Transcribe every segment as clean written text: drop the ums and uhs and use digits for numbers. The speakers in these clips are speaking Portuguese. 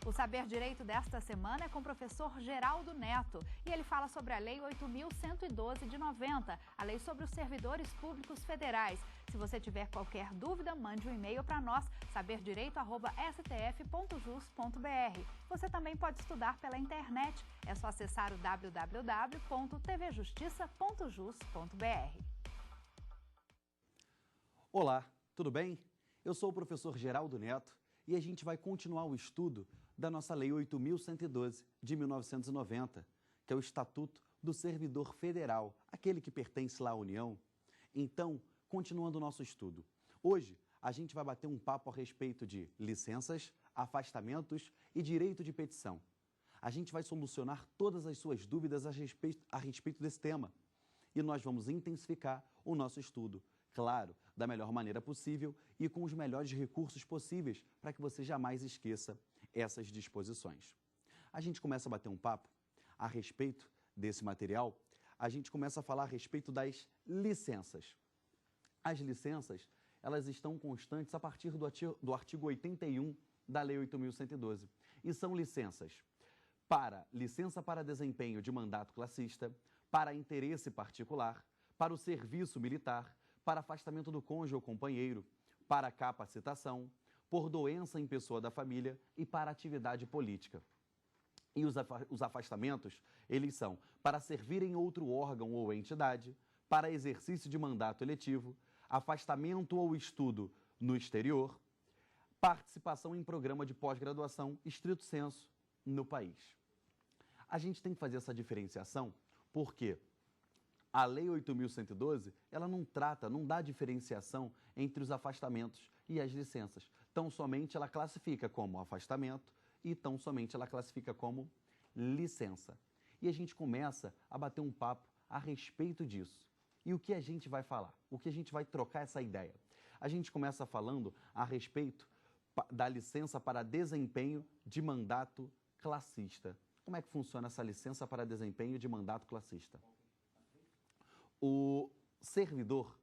O Saber Direito desta semana é com o professor Geraldo Neto e ele fala sobre a Lei 8.112 de 90, a lei sobre os servidores públicos federais. Se você tiver qualquer dúvida, mande um e-mail para nós, saberdireito@stf.jus.br. Você também pode estudar pela internet, é só acessar o www.tvjustiça.jus.br. Olá, tudo bem? Eu sou o professor Geraldo Neto e a gente vai continuar o estudo da nossa Lei 8.112 de 1990, que é o Estatuto do Servidor Federal, aquele que pertence lá à União. Então, continuando o nosso estudo. Hoje, a gente vai bater um papo a respeito de licenças, afastamentos e direito de petição. A gente vai solucionar todas as suas dúvidas a respeito desse tema. E nós vamos intensificar o nosso estudo, claro, da melhor maneira possível e com os melhores recursos possíveis para que você jamais esqueça essas disposições. A gente começa a bater um papo a respeito desse material, a gente começa a falar a respeito das licenças. As licenças, elas estão constantes a partir do artigo 81 da Lei 8.112 e são licença para desempenho de mandato classista, para interesse particular, para o serviço militar, para afastamento do cônjuge ou companheiro, para capacitação, por doença em pessoa da família e para atividade política. E os afastamentos, eles são para servir em outro órgão ou entidade, para exercício de mandato eletivo, afastamento ou estudo no exterior, participação em programa de pós-graduação, estrito sensu, no país. A gente tem que fazer essa diferenciação porque a Lei 8.112, ela não dá diferenciação entre os afastamentos e as licenças. Tão somente ela classifica como afastamento e tão somente ela classifica como licença. E a gente começa a bater um papo a respeito disso. E o que a gente vai falar? O que a gente vai trocar essa ideia? A gente começa falando a respeito da licença para desempenho de mandato classista. Como é que funciona essa licença para desempenho de mandato classista? O servidor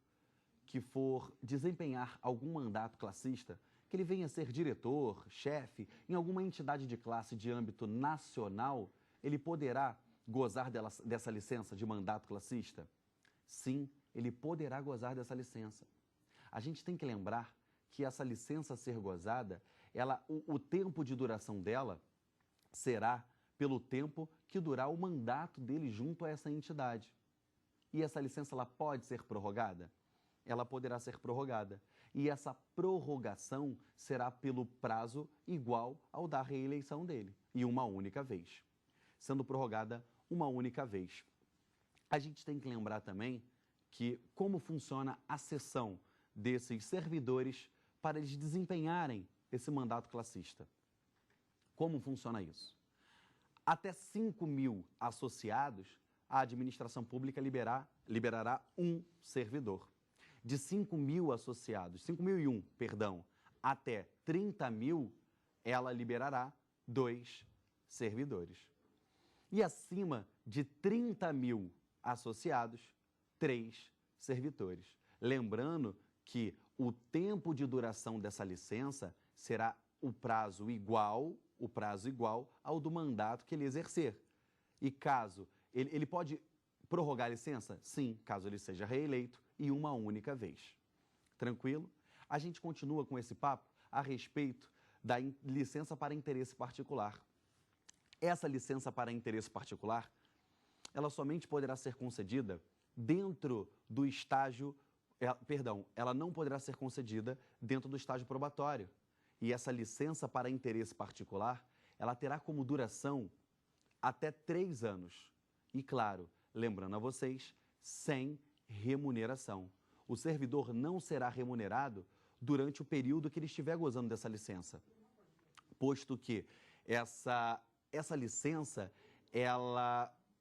que for desempenhar algum mandato classista, que ele venha ser diretor, chefe, em alguma entidade de classe de âmbito nacional, ele poderá gozar dessa licença de mandato classista? Sim, ele poderá gozar dessa licença. A gente tem que lembrar que essa licença a ser gozada, o tempo de duração dela será pelo tempo que durar o mandato dele junto a essa entidade. E essa licença ela pode ser prorrogada? Ela poderá ser prorrogada. E essa prorrogação será pelo prazo igual ao da reeleição dele, e uma única vez. Sendo prorrogada uma única vez. A gente tem que lembrar também que como funciona a cessão desses servidores para eles desempenharem esse mandato classista. Como funciona isso? Até 5.000 associados, a administração pública liberará um servidor. De 5.000 associados, 5.001, perdão, até 30.000, ela liberará 2 servidores. E acima de 30.000 associados, 3 servidores. Lembrando que o tempo de duração dessa licença será o prazo igual ao do mandato que ele exercer. E caso ele pode prorrogar a licença? Sim, caso ele seja reeleito e uma única vez. Tranquilo? A gente continua com esse papo a respeito da licença para interesse particular. Essa licença para interesse particular, ela somente poderá ser concedida dentro do estágio, ela não poderá ser concedida dentro do estágio probatório. E essa licença para interesse particular, ela terá como duração até 3 anos. E claro, lembrando a vocês, sem remuneração. O servidor não será remunerado durante o período que ele estiver gozando dessa licença. Posto que essa licença,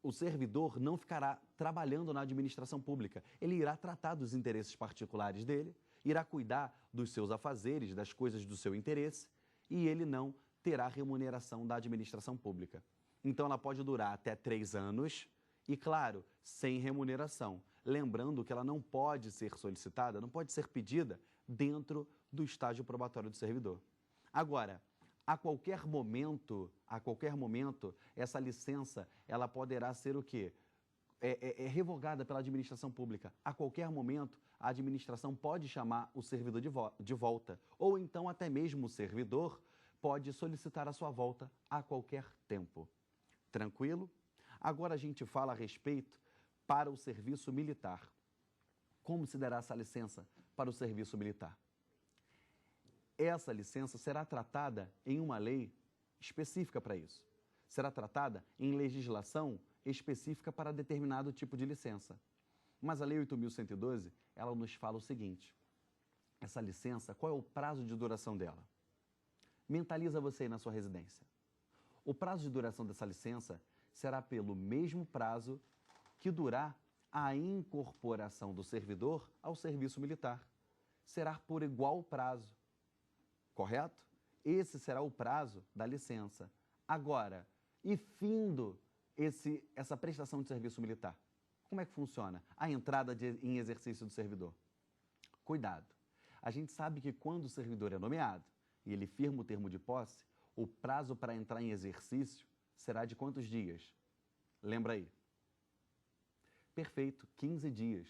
o servidor não ficará trabalhando na administração pública. Ele irá tratar dos interesses particulares dele, irá cuidar dos seus afazeres, das coisas do seu interesse, e ele não terá remuneração da administração pública. Então, ela pode durar até 3 anos e, claro, sem remuneração. Lembrando que ela não pode ser solicitada, não pode ser pedida dentro do estágio probatório do servidor. Agora, A qualquer momento, essa licença, ela poderá ser o quê? Revogada pela administração pública. A qualquer momento, a administração pode chamar o servidor de volta. Ou então, até mesmo o servidor pode solicitar a sua volta a qualquer tempo. Tranquilo? Agora a gente fala a respeito para o serviço militar. Como se dará essa licença para o serviço militar? Essa licença será tratada em uma lei específica para isso. Será tratada em legislação específica para determinado tipo de licença. Mas a Lei 8.112, ela nos fala o seguinte: essa licença, qual é o prazo de duração dela? Mentaliza você aí na sua residência. O prazo de duração dessa licença será pelo mesmo prazo que durar a incorporação do servidor ao serviço militar. Será por igual prazo, correto? Esse será o prazo da licença. Agora, e findo essa prestação de serviço militar, como é que funciona a entrada em exercício do servidor? Cuidado. A gente sabe que quando o servidor é nomeado e ele firma o termo de posse, o prazo para entrar em exercício será de quantos dias? Lembra aí? Perfeito, 15 dias.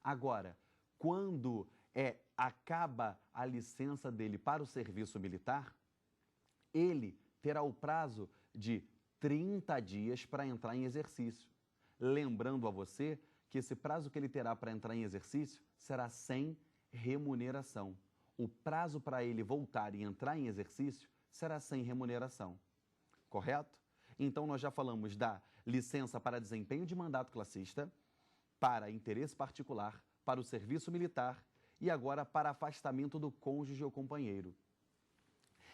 Agora, quando acaba a licença dele para o serviço militar, ele terá o prazo de 30 dias para entrar em exercício. Lembrando a você que esse prazo que ele terá para entrar em exercício será sem remuneração. O prazo para ele voltar e entrar em exercício será sem remuneração. Correto? Então, nós já falamos da licença para desempenho de mandato classista, para interesse particular, para o serviço militar e agora para afastamento do cônjuge ou companheiro.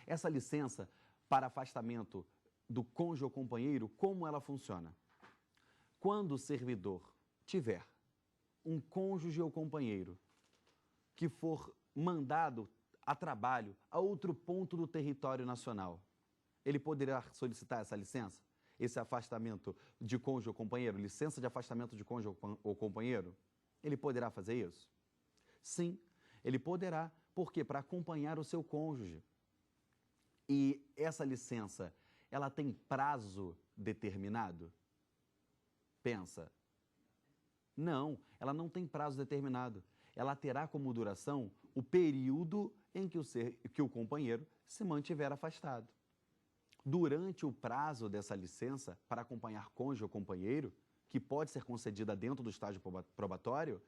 Essa licença para afastamento do cônjuge ou companheiro, como ela funciona? Quando o servidor tiver um cônjuge ou companheiro que for mandado a trabalho a outro ponto do território nacional, ele poderá solicitar essa licença? Esse afastamento de cônjuge ou companheiro, licença de afastamento de cônjuge ou companheiro? Ele poderá fazer isso? Sim, ele poderá. Por quê? Para acompanhar o seu cônjuge. E essa licença, ela tem prazo determinado? Pensa. Não, ela não tem prazo determinado. Ela terá como duração o período em que o companheiro se mantiver afastado. Durante o prazo dessa licença para acompanhar cônjuge ou companheiro, que pode ser concedida dentro do estágio probatório,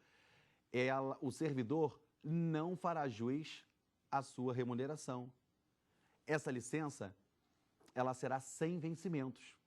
o servidor não fará jus à sua remuneração. Essa licença, ela será sem vencimentos.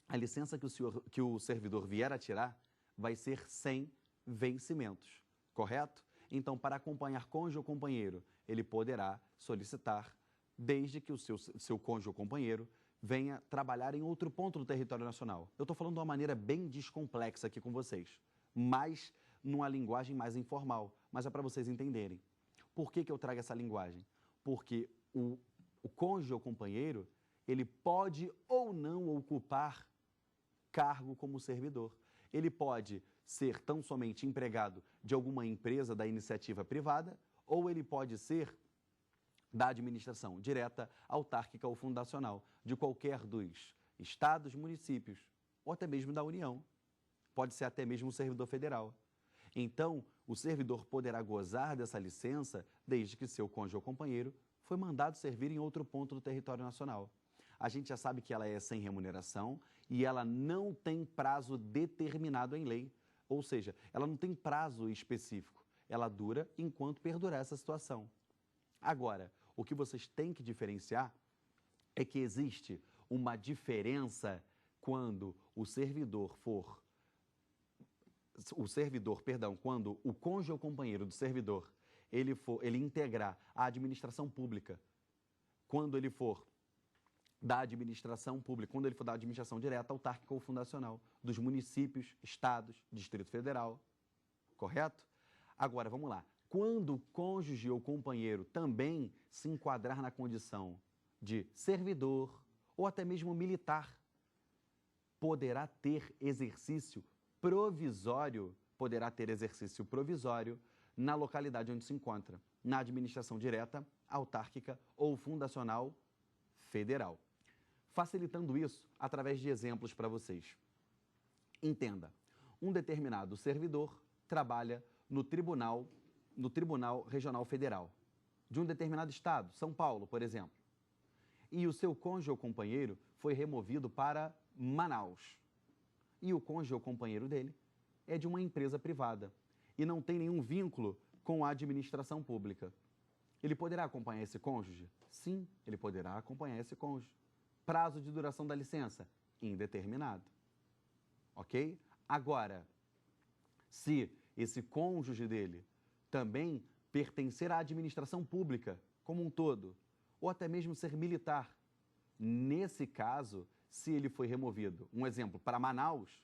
A licença que o servidor vier a tirar vai ser sem vencimentos, correto? Então, para acompanhar cônjuge ou companheiro, ele poderá solicitar, desde que o seu cônjuge ou companheiro venha trabalhar em outro ponto do território nacional. Eu estou falando de uma maneira bem descomplexa aqui com vocês, mas numa linguagem mais informal, mas é para vocês entenderem. Por que eu trago essa linguagem? Porque o cônjuge ou companheiro, ele pode ou não ocupar cargo como servidor. Ele pode ser tão somente empregado de alguma empresa da iniciativa privada, ou ele pode ser da administração direta, autárquica ou fundacional, de qualquer dos estados, municípios, ou até mesmo da União. Pode ser até mesmo um servidor federal. Então, o servidor poderá gozar dessa licença desde que seu cônjuge ou companheiro foi mandado servir em outro ponto do território nacional. A gente já sabe que ela é sem remuneração e ela não tem prazo determinado em lei, ou seja, ela não tem prazo específico. Ela dura enquanto perdurar essa situação. Agora, o que vocês têm que diferenciar é que existe uma diferença quando quando o cônjuge ou companheiro do servidor, ele integrar a administração pública, quando ele for da administração pública, quando ele for da administração direta, autárquica ou fundacional, dos municípios, estados, Distrito Federal, correto? Agora, vamos lá. Quando o cônjuge ou companheiro também se enquadrar na condição de servidor ou até mesmo militar, poderá ter exercício provisório na localidade onde se encontra, na administração direta, autárquica ou fundacional Federal. Facilitando isso através de exemplos para vocês. Entenda, um determinado servidor trabalha no Tribunal Regional Federal de um determinado estado, São Paulo, por exemplo. E o seu cônjuge ou companheiro foi removido para Manaus. E o cônjuge ou companheiro dele é de uma empresa privada e não tem nenhum vínculo com a administração pública. Ele poderá acompanhar esse cônjuge? Sim, ele poderá acompanhar esse cônjuge. Prazo de duração da licença? Indeterminado. Ok? Agora, se esse cônjuge dele também pertencer à administração pública como um todo, ou até mesmo ser militar, nesse caso, se ele foi removido, um exemplo, para Manaus,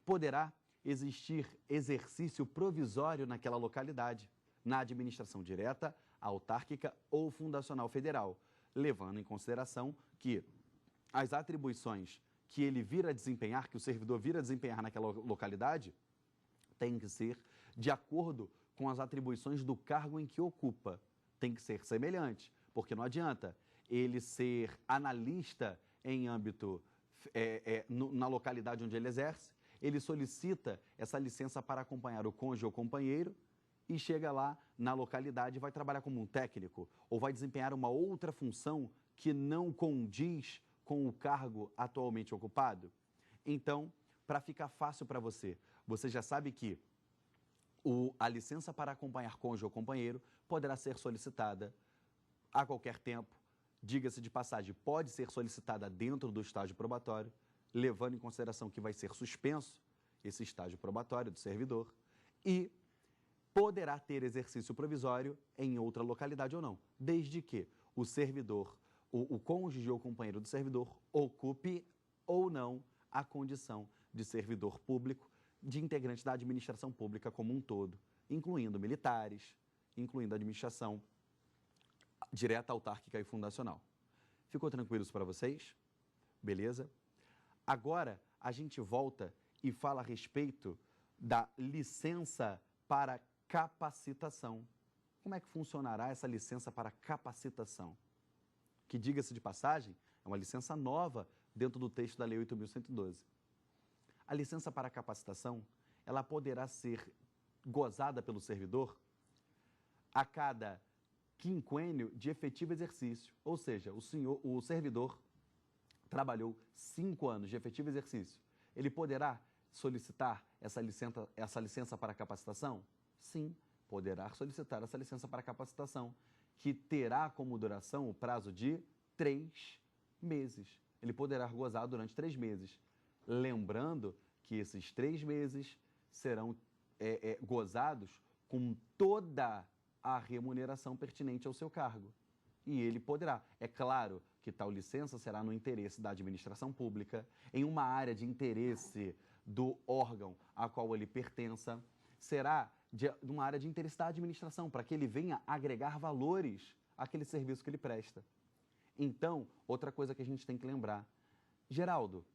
poderá existir exercício provisório naquela localidade, na administração direta, autárquica ou fundacional federal, levando em consideração que as atribuições que ele vir a desempenhar, que o servidor vir a desempenhar naquela localidade, têm que ser de acordo com as atribuições do cargo em que ocupa. Tem que ser semelhante, porque não adianta ele ser analista em âmbito, na localidade onde ele exerce, ele solicita essa licença para acompanhar o cônjuge ou companheiro e chega lá na localidade e vai trabalhar como um técnico ou vai desempenhar uma outra função que não condiz com o cargo atualmente ocupado. Então, para ficar fácil para você, você já sabe que a licença para acompanhar cônjuge ou companheiro poderá ser solicitada a qualquer tempo. Diga-se de passagem, pode ser solicitada dentro do estágio probatório, levando em consideração que vai ser suspenso esse estágio probatório do servidor e poderá ter exercício provisório em outra localidade ou não, desde que o servidor, o cônjuge ou companheiro do servidor ocupe ou não a condição de servidor público, de integrante da administração pública como um todo, incluindo militares, incluindo a administração direta, autárquica e fundacional. Ficou tranquilo isso para vocês? Beleza? Agora, a gente volta e fala a respeito da licença para capacitação. Como é que funcionará essa licença para capacitação? Que, diga-se de passagem, é uma licença nova dentro do texto da Lei 8.112. A licença para capacitação, ela poderá ser gozada pelo servidor a cada quinquênio de efetivo exercício, ou seja, o servidor trabalhou 5 anos de efetivo exercício. Ele poderá solicitar essa licença para capacitação? Sim, poderá solicitar essa licença para capacitação, que terá como duração o prazo de 3 meses. Ele poderá gozar durante 3 meses. Lembrando que esses 3 meses serão gozados com toda a remuneração pertinente ao seu cargo. E ele poderá. É claro que tal licença será no interesse da administração pública, em uma área de interesse do órgão a qual ele pertença, será de uma área de interesse da administração, para que ele venha agregar valores àquele serviço que ele presta. Então, outra coisa que a gente tem que lembrar, Geraldo,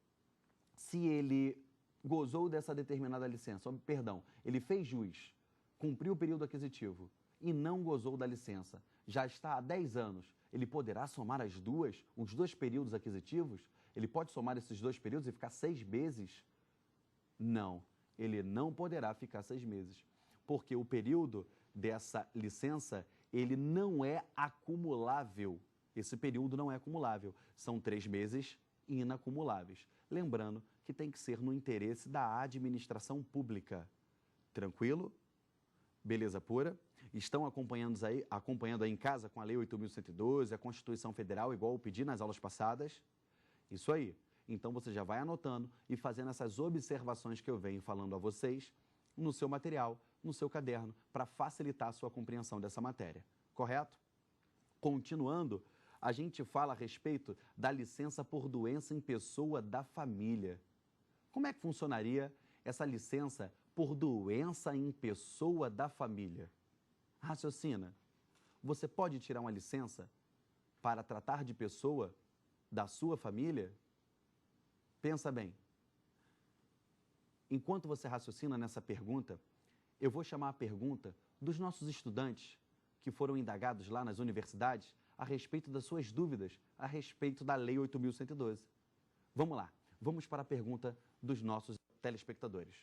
se ele gozou dessa determinada licença, perdão, ele fez jus, cumpriu o período aquisitivo e não gozou da licença, já está há 10 anos, ele poderá somar os 2 períodos aquisitivos? Ele pode somar esses 2 períodos e ficar 6 meses? Não, ele não poderá ficar 6 meses, porque o período dessa licença, ele não é acumulável. Esse período não é acumulável, são 3 meses inacumuláveis. Lembrando que tem que ser no interesse da administração pública. Tranquilo? Beleza pura? Estão acompanhando aí em casa com a Lei 8.112, a Constituição Federal, igual eu pedi nas aulas passadas? Isso aí. Então você já vai anotando e fazendo essas observações que eu venho falando a vocês no seu material, no seu caderno, para facilitar a sua compreensão dessa matéria. Correto? Continuando, a gente fala a respeito da licença por doença em pessoa da família. Como é que funcionaria essa licença por doença em pessoa da família? Raciocina. Você pode tirar uma licença para tratar de pessoa da sua família? Pensa bem. Enquanto você raciocina nessa pergunta, eu vou chamar a pergunta dos nossos estudantes que foram indagados lá nas universidades a respeito das suas dúvidas a respeito da Lei 8.112. Vamos lá, vamos para a pergunta dos nossos telespectadores.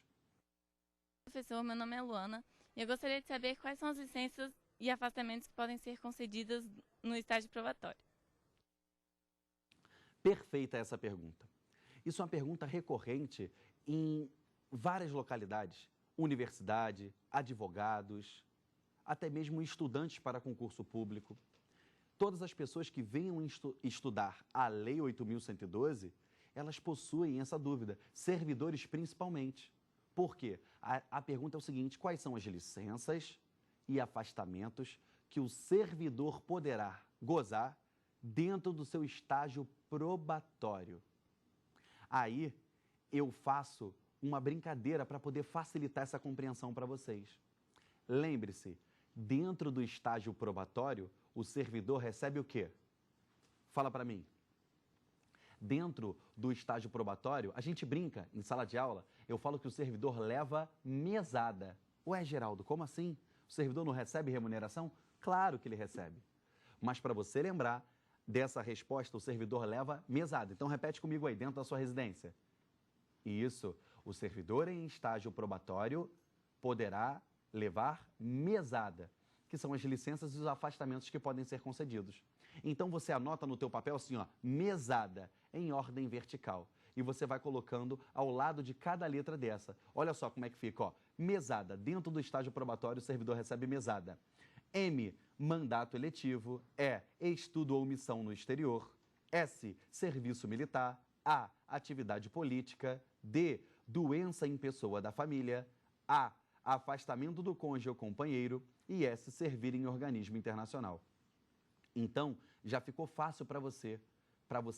Professor, meu nome é Luana e eu gostaria de saber quais são as licenças e afastamentos que podem ser concedidas no estágio probatório. Perfeita essa pergunta. Isso é uma pergunta recorrente em várias localidades, universidade, advogados, até mesmo estudantes para concurso público. Todas as pessoas que venham estudar a Lei 8.112, elas possuem essa dúvida, servidores principalmente. Por quê? A pergunta é o seguinte: quais são as licenças e afastamentos que o servidor poderá gozar dentro do seu estágio probatório? Aí eu faço uma brincadeira para poder facilitar essa compreensão para vocês. Lembre-se, dentro do estágio probatório, o servidor recebe o quê? Fala para mim. Dentro do estágio probatório, a gente brinca em sala de aula, eu falo que o servidor leva mesada. Ué, Geraldo, como assim? O servidor não recebe remuneração? Claro que ele recebe. Mas para você lembrar dessa resposta, o servidor leva mesada. Então repete comigo aí, dentro da sua residência. Isso, o servidor em estágio probatório poderá levar mesada, que são as licenças e os afastamentos que podem ser concedidos. Então você anota no teu papel assim, ó, mesada, em ordem vertical. E você vai colocando ao lado de cada letra dessa. Olha só como é que fica, ó. Mesada, dentro do estágio probatório, o servidor recebe mesada. M, mandato eletivo. E, estudo ou missão no exterior. S, serviço militar. A, atividade política. D, doença em pessoa da família. A, afastamento do cônjuge ou companheiro. E S, servir em organismo internacional. Então, já ficou fácil para você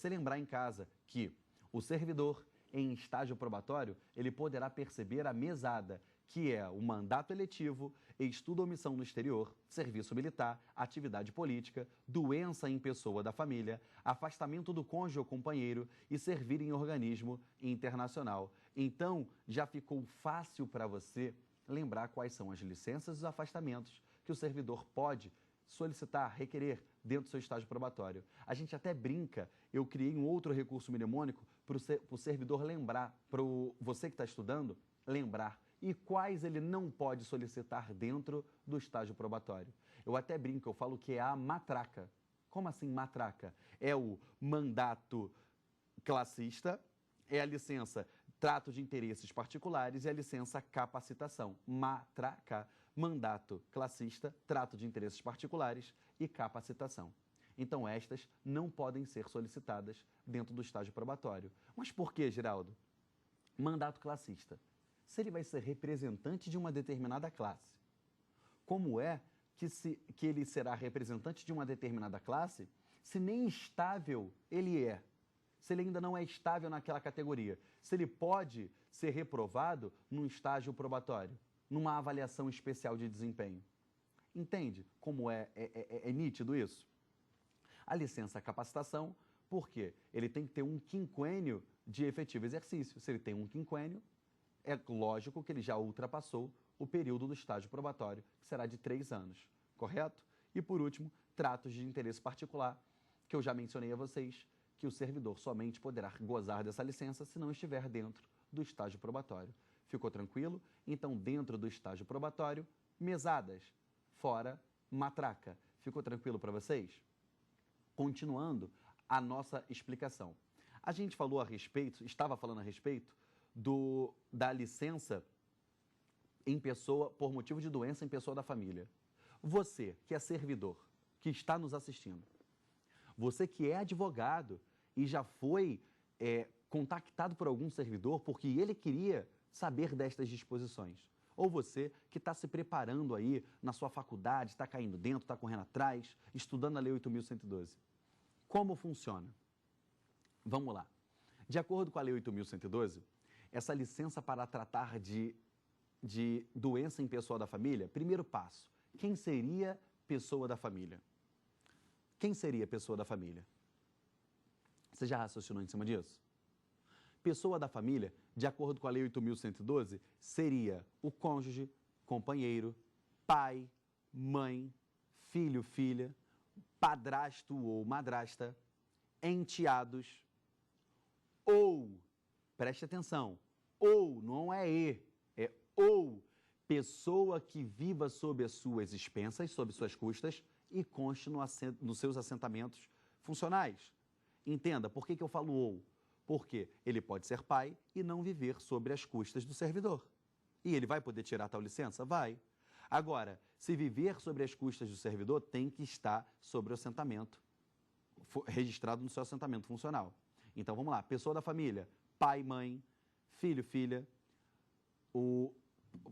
lembrar em casa que o servidor em estágio probatório, ele poderá perceber a mesada, que é o mandato eletivo, estudo ou missão no exterior, serviço militar, atividade política, doença em pessoa da família, afastamento do cônjuge ou companheiro e servir em organismo internacional. Então, já ficou fácil para você lembrar quais são as licenças e os afastamentos que o servidor pode solicitar, requerer dentro do seu estágio probatório. A gente até brinca, eu criei um outro recurso mnemônico para o servidor lembrar, para você que está estudando, lembrar. E quais ele não pode solicitar dentro do estágio probatório. Eu até brinco, eu falo que é a matraca. Como assim matraca? É o mandato classista, é a licença trato de interesses particulares e a licença capacitação. Matraca. Mandato classista, trato de interesses particulares e capacitação. Então, estas não podem ser solicitadas dentro do estágio probatório. Mas por que, Geraldo? Mandato classista. Se ele vai ser representante de uma determinada classe, como é que ele será representante de uma determinada classe se nem estável ele é? Se ele ainda não é estável naquela categoria? Se ele pode ser reprovado num estágio probatório? Numa avaliação especial de desempenho. Entende como é nítido isso? A licença capacitação, por quê? Ele tem que ter um quinquênio de efetivo exercício. Se ele tem um quinquênio, é lógico que ele já ultrapassou o período do estágio probatório, que será de 3 anos, correto? E por último, tratos de interesse particular, que eu já mencionei a vocês, que o servidor somente poderá gozar dessa licença se não estiver dentro do estágio probatório. Ficou tranquilo? Então, dentro do estágio probatório, mesadas, fora matraca. Ficou tranquilo para vocês? Continuando a nossa explicação. A gente falou a respeito, estava falando a respeito da licença em pessoa, por motivo de doença em pessoa da família. Você, que é servidor, que está nos assistindo, você que é advogado e já foi contactado por algum servidor porque ele queria saber destas disposições. Ou você que está se preparando aí na sua faculdade, está caindo dentro, está correndo atrás, estudando a Lei 8.112. Como funciona? Vamos lá. De acordo com a Lei 8.112, essa licença para tratar de doença em pessoa da família, primeiro passo, quem seria pessoa da família? Quem seria pessoa da família? Você já raciocinou em cima disso? Pessoa da família, de acordo com a Lei 8.112, seria o cônjuge, companheiro, pai, mãe, filho, filha, padrasto ou madrasta, enteados, ou, preste atenção, ou, não é é ou, pessoa que viva sob as suas expensas, sob suas custas, e conste nos seus assentamentos funcionais. Entenda, por que eu falo ou? Porque ele pode ser pai e não viver sobre as custas do servidor. E ele vai poder tirar tal licença? Vai. Agora, se viver sobre as custas do servidor, tem que estar sobre o assentamento, registrado no seu assentamento funcional. Então, vamos lá. Pessoa da família, pai, mãe, filho, filha, o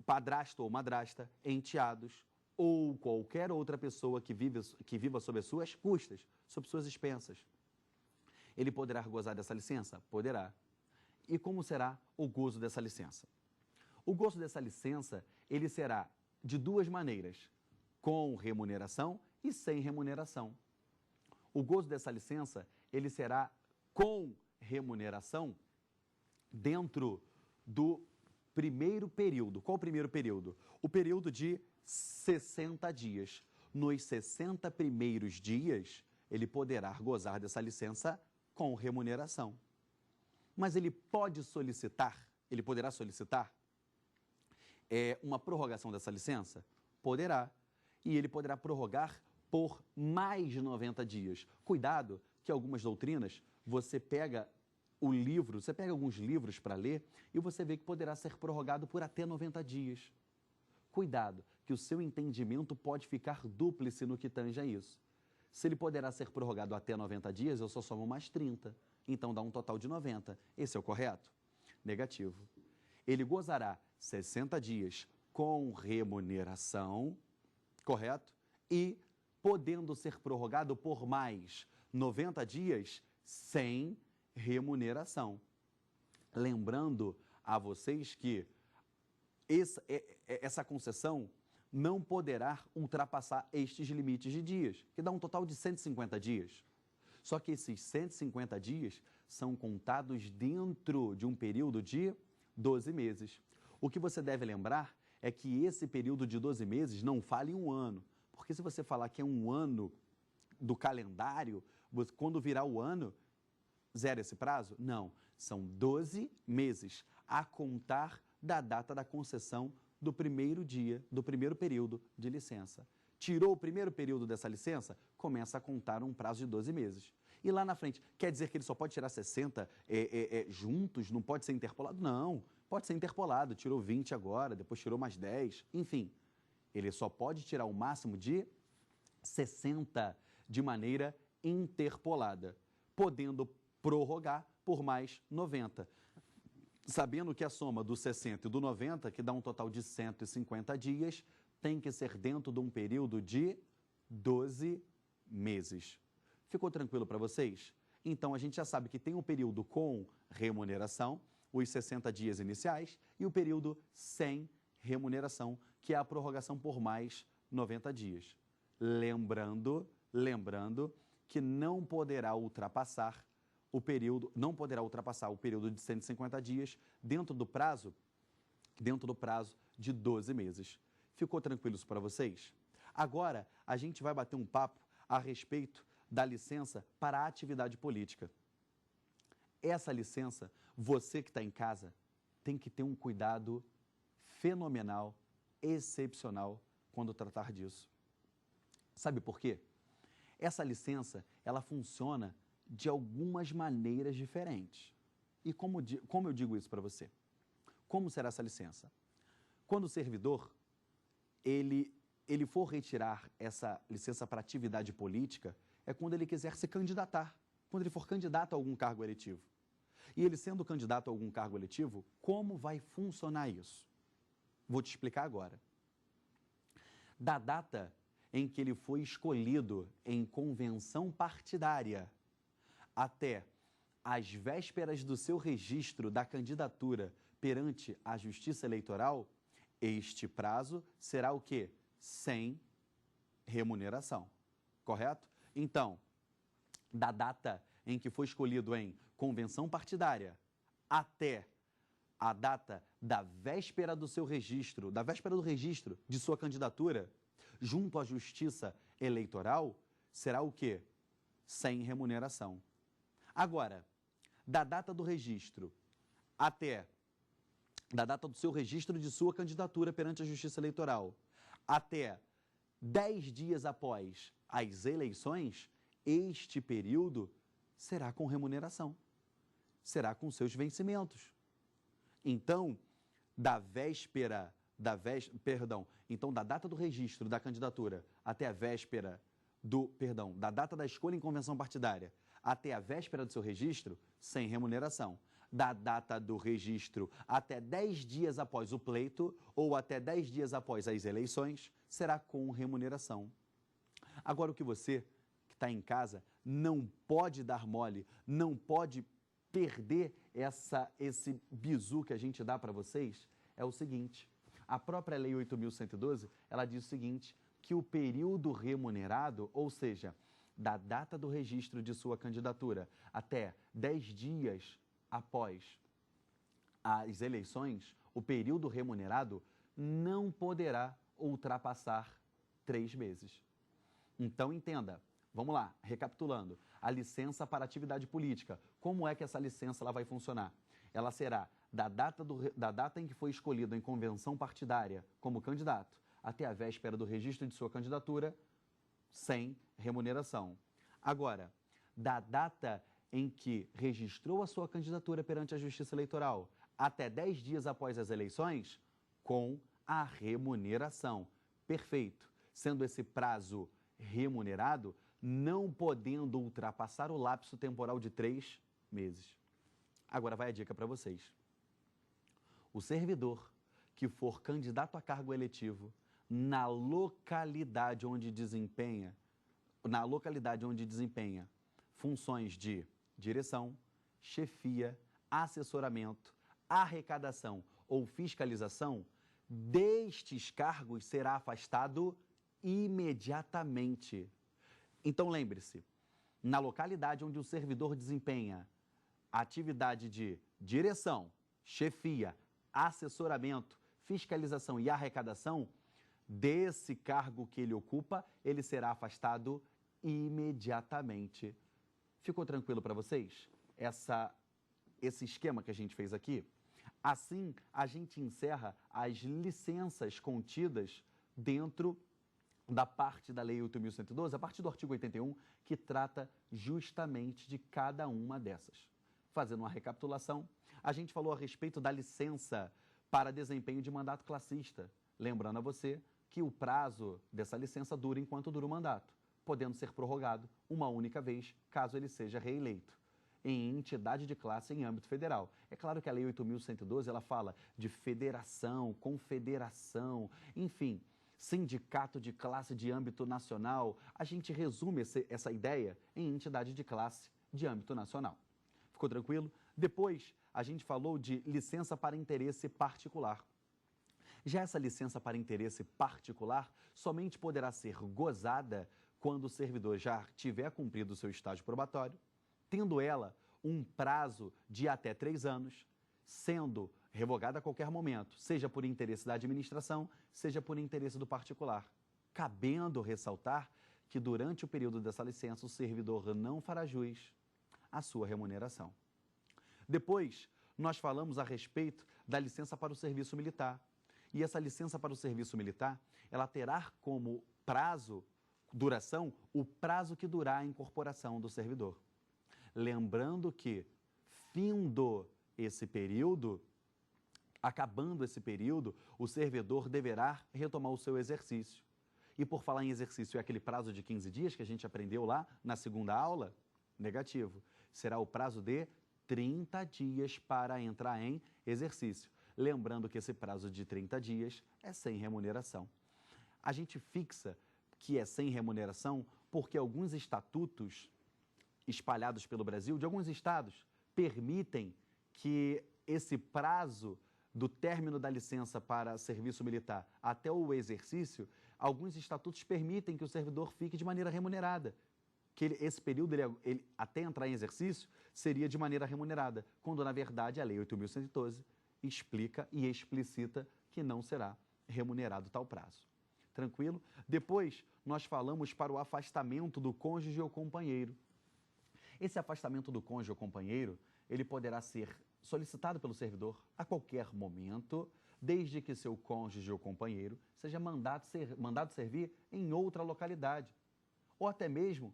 padrasto ou madrasta, enteados, ou qualquer outra pessoa que viva sob as suas custas, sob suas expensas. Ele poderá gozar dessa licença? Poderá. E como será o gozo dessa licença? O gozo dessa licença, ele será de duas maneiras, com remuneração e sem remuneração. O gozo dessa licença, ele será com remuneração dentro do primeiro período. Qual o primeiro período? O período de 60 dias. Nos 60 primeiros dias, ele poderá gozar dessa licença com remuneração. Mas ele poderá solicitar uma prorrogação dessa licença? Poderá. E ele poderá prorrogar por mais de 90 dias. Cuidado que algumas doutrinas, você pega alguns livros para ler e você vê que poderá ser prorrogado por até 90 dias. Cuidado, que o seu entendimento pode ficar dúplice no que tange a isso. Se ele poderá ser prorrogado até 90 dias, eu só somo mais 30. Então dá um total de 90. Esse é o correto? Negativo. Ele gozará 60 dias com remuneração, correto? E podendo ser prorrogado por mais 90 dias sem remuneração. Lembrando a vocês que essa concessão não poderá ultrapassar estes limites de dias, que dá um total de 150 dias. Só que esses 150 dias são contados dentro de um período de 12 meses. O que você deve lembrar é que esse período de 12 meses não fale um ano, porque se você falar que é um ano do calendário, quando virar o ano, zera esse prazo? Não, são 12 meses a contar da data da concessão do primeiro período de licença. Tirou o primeiro período dessa licença, começa a contar um prazo de 12 meses. E lá na frente, quer dizer que ele só pode tirar 60 juntos, não pode ser interpolado? Não, pode ser interpolado, tirou 20 agora, depois tirou mais 10, enfim. Ele só pode tirar o máximo de 60 de maneira interpolada, podendo prorrogar por mais 90. Sabendo que a soma do 60 e do 90, que dá um total de 150 dias, tem que ser dentro de um período de 12 meses. Ficou tranquilo para vocês? Então, a gente já sabe que tem um período com remuneração, os 60 dias iniciais, e o período sem remuneração, que é a prorrogação por mais 90 dias. Lembrando que não poderá ultrapassar o período de 150 dias dentro do prazo de 12 meses. Ficou tranquilo isso para vocês? Agora, a gente vai bater um papo a respeito da licença para a atividade política. Essa licença, você que está em casa, tem que ter um cuidado fenomenal, excepcional, quando tratar disso. Sabe por quê? Essa licença, ela funciona de algumas maneiras diferentes. E como eu digo isso para você? Como será essa licença? Quando o servidor, ele for retirar essa licença para atividade política, é quando ele quiser se candidatar, quando ele for candidato a algum cargo eletivo. E ele sendo candidato a algum cargo eletivo, como vai funcionar isso? Vou te explicar agora. Da data em que ele foi escolhido em convenção partidária até as vésperas do seu registro da candidatura perante a Justiça Eleitoral, este prazo será o quê? Sem remuneração, correto? Então, da data em que foi escolhido em convenção partidária até a data da véspera do seu registro, da véspera do registro de sua candidatura junto à Justiça Eleitoral, será o quê? Sem remuneração. Agora, da data do registro até da data do seu registro de sua candidatura perante a Justiça Eleitoral até 10 dias após as eleições, este período será com remuneração, será com seus vencimentos. Então, da data do registro da candidatura até a véspera da data da escolha em convenção partidária até a véspera do seu registro, sem remuneração. Da data do registro até 10 dias após o pleito ou até 10 dias após as eleições, será com remuneração. Agora, o que você que está em casa não pode dar mole, não pode perder esse bizu que a gente dá para vocês, é o seguinte: a própria Lei 8.112, ela diz o seguinte, que o período remunerado, ou seja, da data do registro de sua candidatura até 10 dias após as eleições, o período remunerado não poderá ultrapassar 3 meses. Então, entenda, vamos lá, recapitulando, a licença para atividade política, como é que essa licença ela vai funcionar? Ela será da data em que foi escolhido em convenção partidária como candidato até a véspera do registro de sua candidatura, sem remuneração. Agora, da data em que registrou a sua candidatura perante a Justiça Eleitoral até 10 dias após as eleições, com a remuneração. Perfeito. Sendo esse prazo remunerado, não podendo ultrapassar o lapso temporal de 3 meses. Agora vai a dica para vocês. O servidor que for candidato a cargo eletivo na localidade onde desempenha funções de direção, chefia, assessoramento, arrecadação ou fiscalização, destes cargos será afastado imediatamente. Então lembre-se, na localidade onde o servidor desempenha atividade de direção, chefia, assessoramento, fiscalização e arrecadação, desse cargo que ele ocupa, ele será afastado imediatamente. Ficou tranquilo para vocês? Esse esquema que a gente fez aqui? Assim, a gente encerra as licenças contidas dentro da parte da Lei 8.112, a partir do artigo 81, que trata justamente de cada uma dessas. Fazendo uma recapitulação, a gente falou a respeito da licença para desempenho de mandato classista. Lembrando a você que o prazo dessa licença dura enquanto dura o mandato, podendo ser prorrogado uma única vez, caso ele seja reeleito, em entidade de classe em âmbito federal. É claro que a Lei 8.112, ela fala de federação, confederação, enfim, sindicato de classe de âmbito nacional. A gente resume essa ideia em entidade de classe de âmbito nacional. Ficou tranquilo? Depois, a gente falou de licença para interesse particular. Já essa licença para interesse particular somente poderá ser gozada quando o servidor já tiver cumprido o seu estágio probatório, tendo ela um prazo de até 3 anos, sendo revogada a qualquer momento, seja por interesse da administração, seja por interesse do particular. Cabendo ressaltar que durante o período dessa licença o servidor não fará jus à sua remuneração. Depois, nós falamos a respeito da licença para o serviço militar. E essa licença para o serviço militar, ela terá como duração, o prazo que durar a incorporação do servidor. Lembrando que, acabando esse período, o servidor deverá retomar o seu exercício. E por falar em exercício, é aquele prazo de 15 dias que a gente aprendeu lá na segunda aula? Negativo. Será o prazo de 30 dias para entrar em exercício. Lembrando que esse prazo de 30 dias é sem remuneração. A gente fixa que é sem remuneração porque alguns estatutos espalhados pelo Brasil, de alguns estados, permitem que esse prazo do término da licença para serviço militar até o exercício, alguns estatutos permitem que o servidor fique de maneira remunerada. Que esse período, até entrar em exercício, seria de maneira remunerada, quando, na verdade, a Lei 8.112 explica e explicita que não será remunerado tal prazo. Tranquilo? Depois, nós falamos para o afastamento do cônjuge ou companheiro. Esse afastamento do cônjuge ou companheiro, ele poderá ser solicitado pelo servidor a qualquer momento, desde que seu cônjuge ou companheiro seja mandado servir em outra localidade, ou até mesmo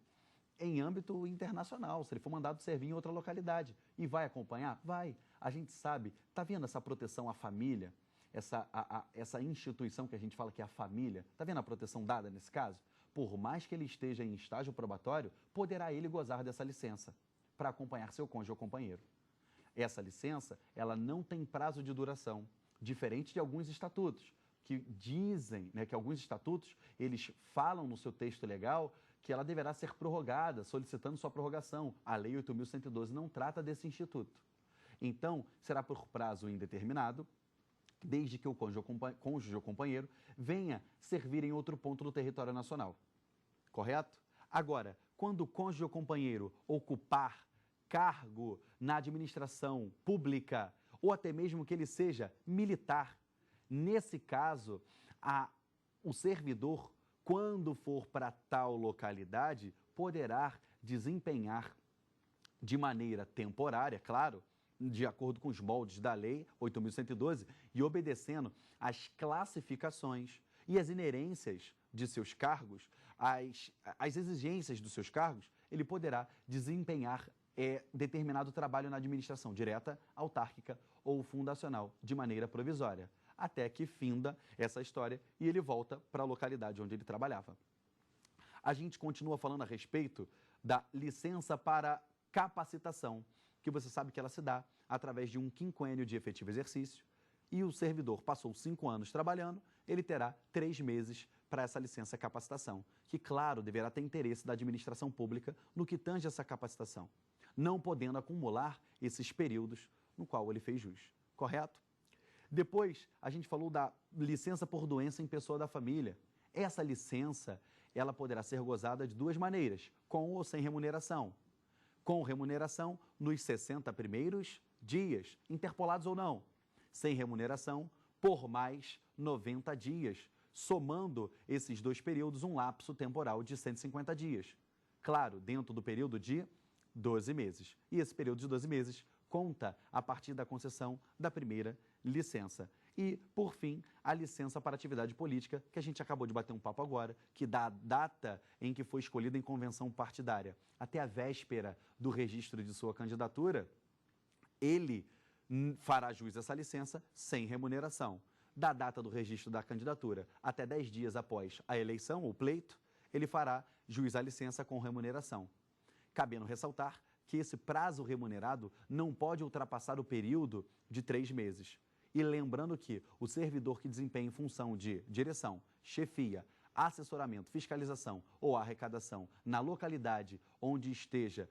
em âmbito internacional, se ele for mandado servir em outra localidade. E vai acompanhar? Vai. A gente sabe, está vendo essa proteção à família, essa instituição que a gente fala que é a família, está vendo a proteção dada nesse caso? Por mais que ele esteja em estágio probatório, poderá ele gozar dessa licença para acompanhar seu cônjuge ou companheiro. Essa licença, ela não tem prazo de duração, diferente de alguns estatutos, que dizem, né, que alguns estatutos, eles falam no seu texto legal que ela deverá ser prorrogada, solicitando sua prorrogação. A Lei 8.112 não trata desse instituto. Então, será por prazo indeterminado, desde que o cônjuge ou companheiro venha servir em outro ponto do território nacional. Correto? Agora, quando o cônjuge ou companheiro ocupar cargo na administração pública ou até mesmo que ele seja militar, nesse caso, o servidor, quando for para tal localidade, poderá desempenhar de maneira temporária, claro, de acordo com os moldes da Lei 8.112 e obedecendo às classificações e as inerências de seus cargos, as exigências dos seus cargos, ele poderá desempenhar determinado trabalho na administração direta, autárquica ou fundacional, de maneira provisória, até que finda essa história e ele volta para a localidade onde ele trabalhava. A gente continua falando a respeito da licença para capacitação, que você sabe que ela se dá através de um quinquênio de efetivo exercício, e o servidor passou 5 anos trabalhando, ele terá 3 meses para essa licença capacitação, que, claro, deverá ter interesse da administração pública no que tange essa capacitação, não podendo acumular esses períodos no qual ele fez jus, correto? Depois, a gente falou da licença por doença em pessoa da família. Essa licença, ela poderá ser gozada de 2 maneiras, com ou sem remuneração. Com remuneração nos 60 primeiros dias, interpolados ou não. Sem remuneração, por mais 90 dias, somando esses 2 períodos, um lapso temporal de 150 dias. Claro, dentro do período de 12 meses. E esse período de 12 meses conta a partir da concessão da primeira licença. E, por fim, a licença para atividade política, que a gente acabou de bater um papo agora, que dá a data em que foi escolhida em convenção partidária até a véspera do registro de sua candidatura, ele fará jus a essa licença sem remuneração. Da data do registro da candidatura até 10 dias após a eleição ou pleito, ele fará jus à licença com remuneração. Cabendo ressaltar que esse prazo remunerado não pode ultrapassar o período de 3 meses. E lembrando que o servidor que desempenha função de direção, chefia, assessoramento, fiscalização ou arrecadação na localidade onde esteja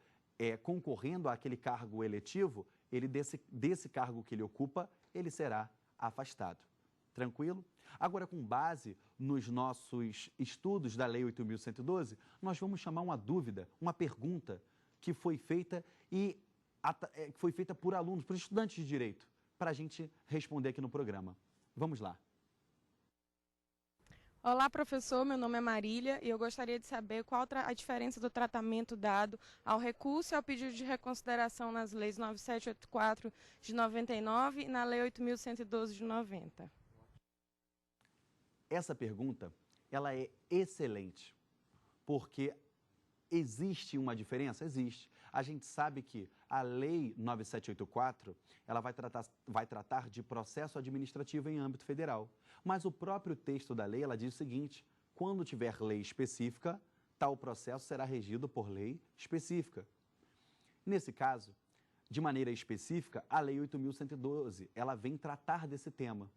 concorrendo àquele cargo eletivo, ele desse cargo que ele ocupa, ele será afastado. Tranquilo? Agora, com base nos nossos estudos da Lei 8.112, nós vamos chamar uma dúvida, uma pergunta que foi feita por alunos, por estudantes de direito, para a gente responder aqui no programa. Vamos lá. Olá, professor. Meu nome é Marília e eu gostaria de saber qual a diferença do tratamento dado ao recurso e ao pedido de reconsideração nas leis 9784 de 99 e na Lei 8.112 de 90. Essa pergunta, ela é excelente, porque existe uma diferença? Existe. A gente sabe que a Lei 9784, ela vai tratar de processo administrativo em âmbito federal. Mas o próprio texto da lei, ela diz o seguinte: quando tiver lei específica, tal processo será regido por lei específica. Nesse caso, de maneira específica, a Lei 8.112, ela vem tratar desse tema.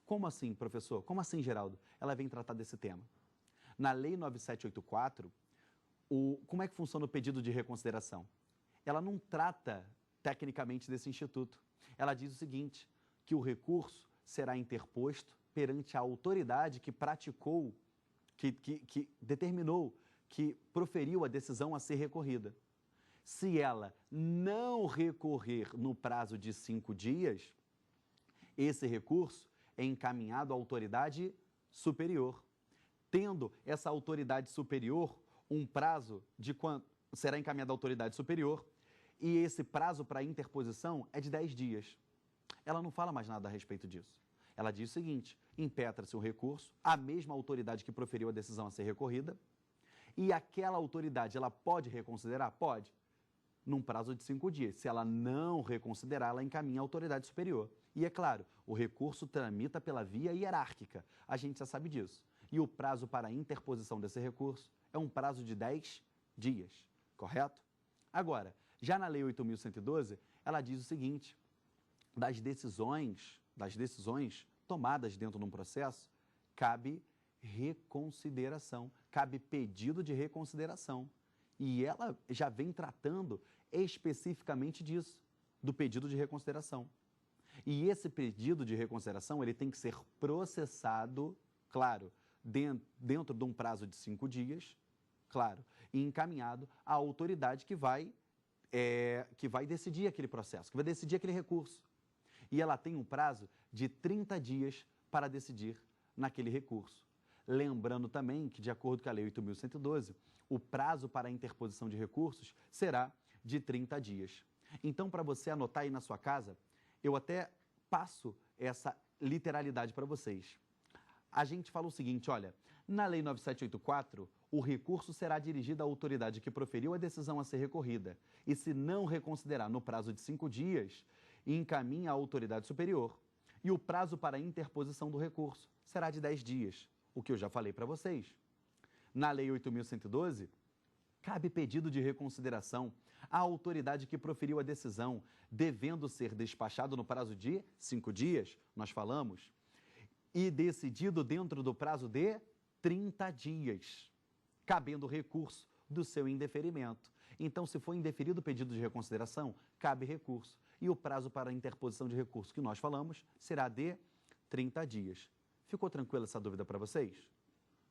Como assim, professor? Como assim, Geraldo? Ela vem tratar desse tema. Na Lei 9784, como é que funciona o pedido de reconsideração? Ela não trata tecnicamente desse instituto. Ela diz o seguinte, que o recurso será interposto perante a autoridade que praticou, que determinou, que proferiu a decisão a ser recorrida. Se ela não recorrer no prazo de 5 dias, esse recurso é encaminhado à autoridade superior. tendo essa autoridade superior, um prazo de quando será encaminhada à autoridade superior, e esse prazo para interposição é de 10 dias. Ela não fala mais nada a respeito disso. Ela diz o seguinte: impetra-se o recurso, a mesma autoridade que proferiu a decisão a ser recorrida, e aquela autoridade, ela pode reconsiderar? Pode, num prazo de 5 dias. Se ela não reconsiderar, ela encaminha à autoridade superior. E é claro, o recurso tramita pela via hierárquica, a gente já sabe disso. E o prazo para a interposição desse recurso é um prazo de 10 dias, correto? Agora, já na Lei 8.112, ela diz o seguinte: das decisões tomadas dentro de um processo, cabe reconsideração, cabe pedido de reconsideração. E ela já vem tratando especificamente disso, do pedido de reconsideração. E esse pedido de reconsideração, ele tem que ser processado, claro, dentro de um prazo de 5 dias, claro, e encaminhado à autoridade que vai decidir aquele processo, que vai decidir aquele recurso. E ela tem um prazo de 30 dias para decidir naquele recurso. Lembrando também que, de acordo com a Lei 8.112, o prazo para a interposição de recursos será de 30 dias. Então, para você anotar aí na sua casa, eu até passo essa literalidade para vocês. A gente fala o seguinte, olha, na Lei 9784, o recurso será dirigido à autoridade que proferiu a decisão a ser recorrida e, se não reconsiderar no prazo de 5 dias, encaminha à autoridade superior. E o prazo para a interposição do recurso será de 10 dias, o que eu já falei para vocês. Na Lei 8.112, cabe pedido de reconsideração à autoridade que proferiu a decisão, devendo ser despachado no prazo de 5 dias, nós falamos, e decidido dentro do prazo de 30 dias, cabendo recurso do seu indeferimento. Então, se for indeferido o pedido de reconsideração, cabe recurso. E o prazo para a interposição de recurso que nós falamos será de 30 dias. Ficou tranquila essa dúvida para vocês?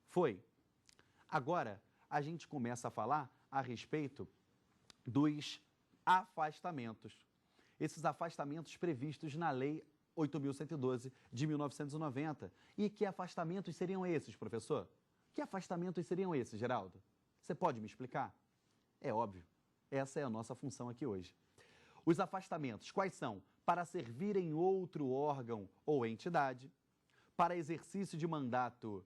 Foi. Agora, a gente começa a falar a respeito dos afastamentos. Esses afastamentos previstos na Lei 8.112 de 1990. E que afastamentos seriam esses, professor? Que afastamentos seriam esses, Geraldo? Você pode me explicar? É óbvio. Essa é a nossa função aqui hoje. Os afastamentos, quais são? Para servir em outro órgão ou entidade, para exercício de mandato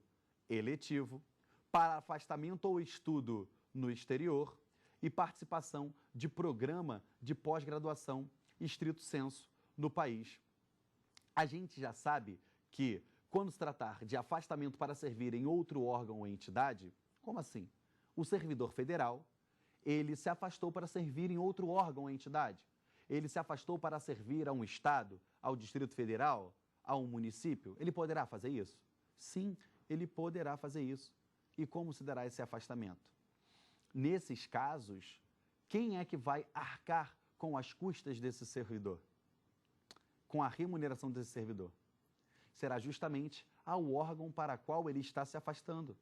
eletivo, para afastamento ou estudo no exterior e participação de programa de pós-graduação estrito sensu no país. A gente já sabe que, quando se tratar de afastamento para servir em outro órgão ou entidade, como assim? O servidor federal, ele se afastou para servir em outro órgão ou entidade. Ele se afastou para servir a um estado, ao Distrito Federal, a um município. Ele poderá fazer isso? Sim, ele poderá fazer isso. E como se dará esse afastamento? Nesses casos, quem é que vai arcar com as custas desse servidor? Com a remuneração desse servidor? Será justamente ao órgão para o qual ele está se afastando.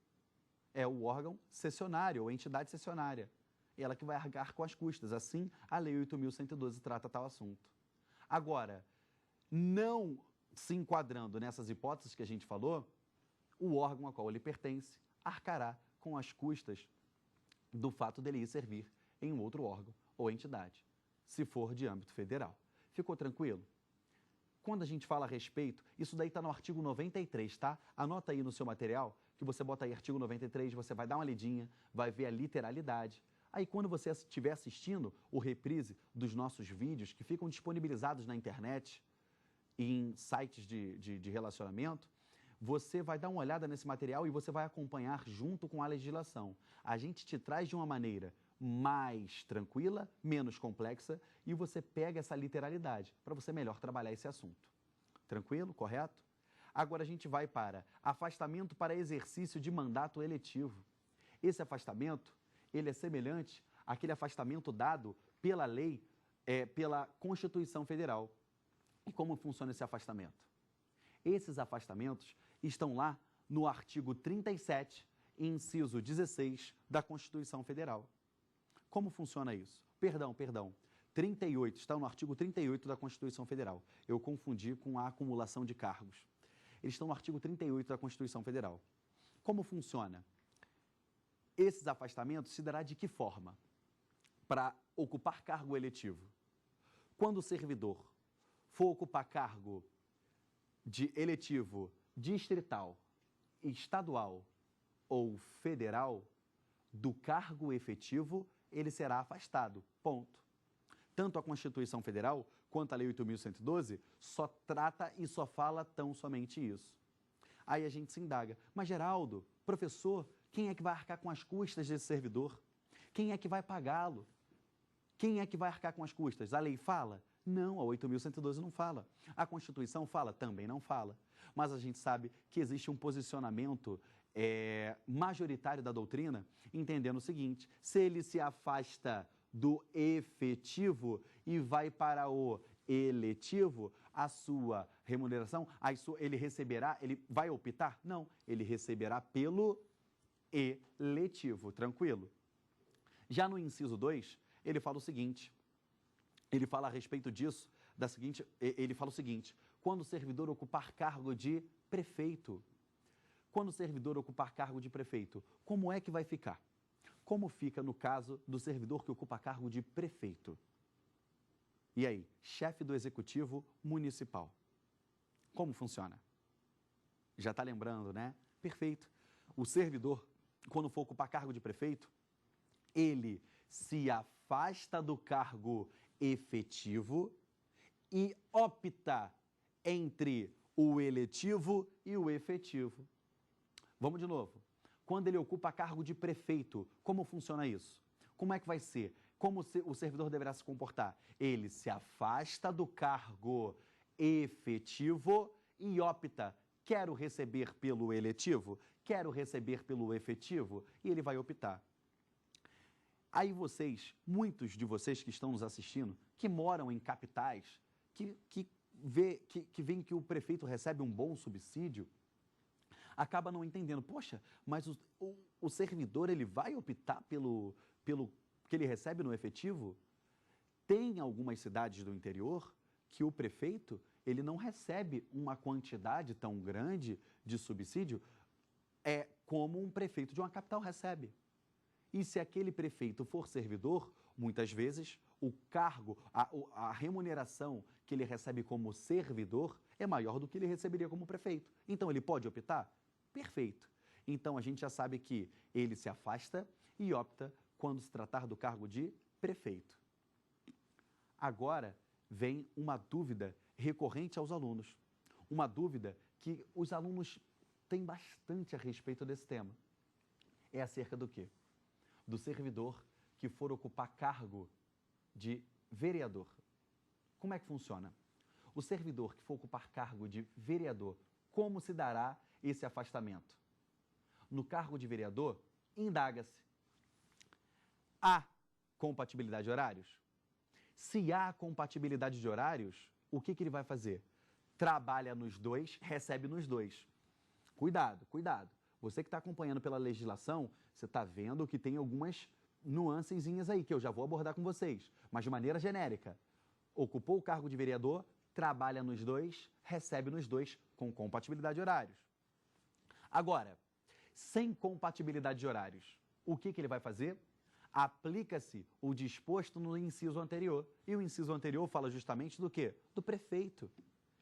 É o órgão cessionário, ou entidade cessionária. Ela que vai arcar com as custas. Assim, a Lei 8.112 trata tal assunto. Agora, não se enquadrando nessas hipóteses que a gente falou, o órgão a qual ele pertence arcará com as custas do fato dele ir servir em um outro órgão ou entidade, se for de âmbito federal. Ficou tranquilo? Quando a gente fala a respeito, isso daí está no artigo 93, tá? Anota aí no seu material, que você bota aí artigo 93, você vai dar uma lidinha, vai ver a literalidade. Aí, quando você estiver assistindo o reprise dos nossos vídeos, que ficam disponibilizados na internet, em sites de relacionamento, você vai dar uma olhada nesse material e você vai acompanhar junto com a legislação. A gente te traz de uma maneira mais tranquila, menos complexa, e você pega essa literalidade para você melhor trabalhar esse assunto. Tranquilo? Correto? Agora a gente vai para afastamento para exercício de mandato eletivo. Esse afastamento, ele é semelhante àquele afastamento dado pela lei, pela Constituição Federal. E como funciona esse afastamento? Esses afastamentos estão lá no artigo 37, inciso 16 da Constituição Federal. Como funciona isso? Perdão. 38, está no artigo 38 da Constituição Federal. Eu confundi com a acumulação de cargos. Eles estão no artigo 38 da Constituição Federal. Como funciona? Esses afastamentos se dará de que forma? Para ocupar cargo eletivo. Quando o servidor for ocupar cargo de eletivo distrital, estadual ou federal, do cargo efetivo, ele será afastado. Ponto. Tanto a Constituição Federal quanto a Lei 8.112 só trata e só fala tão somente isso. Aí a gente se indaga, mas Geraldo, professor, quem é que vai arcar com as custas desse servidor? Quem é que vai pagá-lo? Quem é que vai arcar com as custas? A lei fala? Não, a 8.112 não fala. A Constituição fala? Também não fala. Mas a gente sabe que existe um posicionamento majoritário da doutrina, entendendo o seguinte: se ele se afasta do efetivo e vai para o eletivo, a sua remuneração, ele receberá, ele vai optar? Não, ele receberá pelo eletivo, tranquilo. Já no inciso 2, ele fala o seguinte, ele fala a respeito disso, ele fala o seguinte: quando o servidor ocupar cargo de prefeito, como é que vai ficar? Como fica no caso do servidor que ocupa cargo de prefeito? E aí, chefe do executivo municipal. Como funciona? Já está lembrando, né? Perfeito. O servidor, quando for ocupar cargo de prefeito, ele se afasta do cargo efetivo e opta entre o eletivo e o efetivo. Vamos de novo. Quando ele ocupa cargo de prefeito, como funciona isso? Como é que vai ser? Como o servidor deverá se comportar? Ele se afasta do cargo efetivo e opta: quero receber pelo eletivo, quero receber pelo efetivo, e ele vai optar. Aí muitos de vocês que estão nos assistindo, que moram em capitais, que veem que o prefeito recebe um bom subsídio, acaba não entendendo. Poxa, mas o servidor, ele vai optar pelo que ele recebe no efetivo? Tem algumas cidades do interior que o prefeito, ele não recebe uma quantidade tão grande de subsídio como um prefeito de uma capital recebe. E se aquele prefeito for servidor, muitas vezes o cargo, a remuneração que ele recebe como servidor é maior do que ele receberia como prefeito. Então, ele pode optar? Perfeito. Então, a gente já sabe que ele se afasta e opta quando se tratar do cargo de prefeito. Agora, vem uma dúvida recorrente aos alunos. Uma dúvida que os alunos têm bastante a respeito desse tema. É acerca do quê? Do servidor que for ocupar cargo de vereador. Como é que funciona? O servidor que for ocupar cargo de vereador, como se dará esse afastamento? No cargo de vereador, indaga-se: há compatibilidade de horários? Se há compatibilidade de horários, o que ele vai fazer? Trabalha nos dois, recebe nos dois. Cuidado, cuidado. Você que está acompanhando pela legislação, você está vendo que tem algumas nuancezinhas aí, que eu já vou abordar com vocês, mas de maneira genérica. Ocupou o cargo de vereador, trabalha nos dois, recebe nos dois, com compatibilidade de horários. Agora, sem compatibilidade de horários, o que ele vai fazer? Aplica-se o disposto no inciso anterior. E o inciso anterior fala justamente do quê? Do prefeito.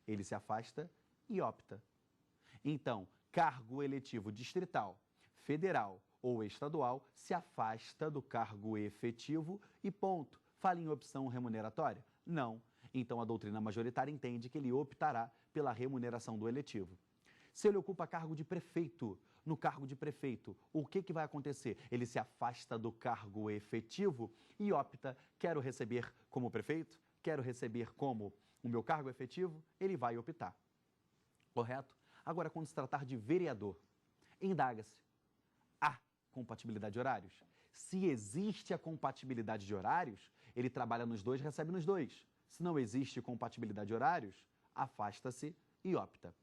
Ele se afasta e opta. Então, cargo eletivo distrital, federal ou estadual se afasta do cargo efetivo e ponto. Fala em opção remuneratória? Não. Então, a doutrina majoritária entende que ele optará pela remuneração do eletivo. Se ele ocupa cargo de prefeito, no cargo de prefeito, o que vai acontecer? Ele se afasta do cargo efetivo e opta: quero receber como prefeito, quero receber como o meu cargo efetivo, ele vai optar. Correto? Agora, quando se tratar de vereador, indaga-se: há compatibilidade de horários? Se existe a compatibilidade de horários, ele trabalha nos dois, recebe nos dois. Se não existe compatibilidade de horários, afasta-se e opta.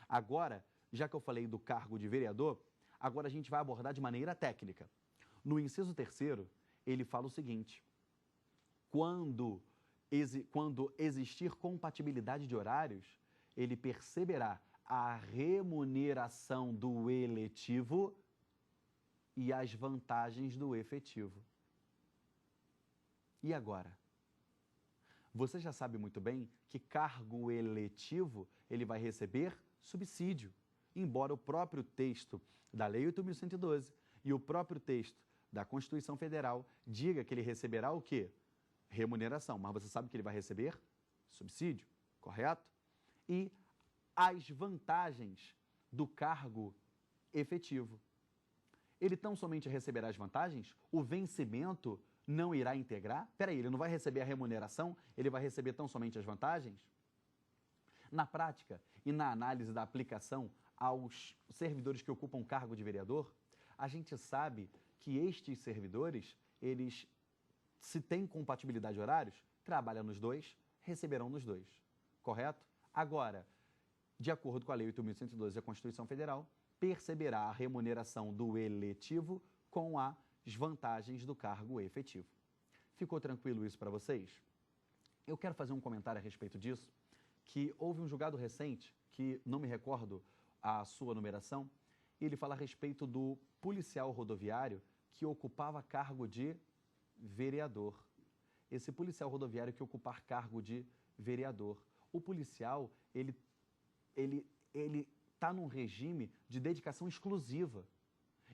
Agora, já que eu falei do cargo de vereador, agora a gente vai abordar de maneira técnica. No inciso 3º, ele fala o seguinte: quando existir compatibilidade de horários, ele perceberá a remuneração do eletivo e as vantagens do efetivo. E agora? Você já sabe muito bem que cargo eletivo ele vai receber subsídio, embora o próprio texto da Lei 8.112 e o próprio texto da Constituição Federal diga que ele receberá o quê? Remuneração, mas você sabe que ele vai receber subsídio, correto? E as vantagens do cargo efetivo. Ele tão somente receberá as vantagens? O vencimento não irá integrar? Peraí, ele não vai receber a remuneração? Ele vai receber tão somente as vantagens? Na prática e na análise da aplicação aos servidores que ocupam cargo de vereador, a gente sabe que estes servidores, eles, se têm compatibilidade de horários, trabalham nos dois, receberão nos dois, correto? Agora, de acordo com a Lei 8.112 e a Constituição Federal, perceberá a remuneração do eletivo com as vantagens do cargo efetivo. Ficou tranquilo isso para vocês? Eu quero fazer um comentário a respeito disso, que houve um julgado recente, que não me recordo a sua numeração, e ele fala a respeito do policial rodoviário que ocupava cargo de vereador. Esse policial rodoviário que ocupar cargo de vereador. O policial, ele está num regime de dedicação exclusiva.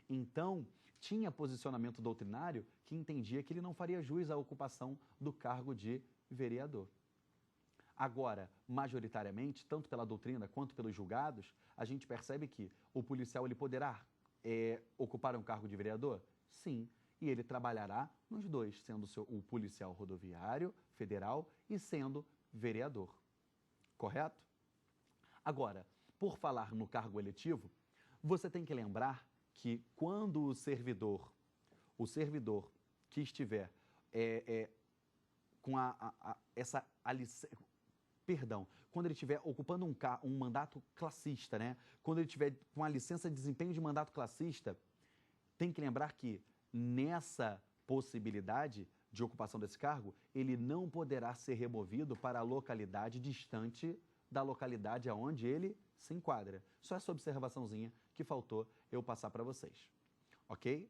Então, tinha posicionamento doutrinário que entendia que ele não faria jus à ocupação do cargo de vereador. Agora, majoritariamente, tanto pela doutrina quanto pelos julgados, a gente percebe que o policial ele poderá ocupar um cargo de vereador? Sim, e ele trabalhará nos dois, sendo o policial rodoviário federal e sendo vereador. Correto? Agora, por falar no cargo eletivo, você tem que lembrar que quando o servidor que estiver com quando ele estiver ocupando um mandato classista, né? Quando ele estiver com a licença de desempenho de mandato classista, tem que lembrar que nessa possibilidade de ocupação desse cargo, ele não poderá ser removido para a localidade distante da localidade aonde ele se enquadra. Só essa observaçãozinha que faltou eu passar para vocês. Ok?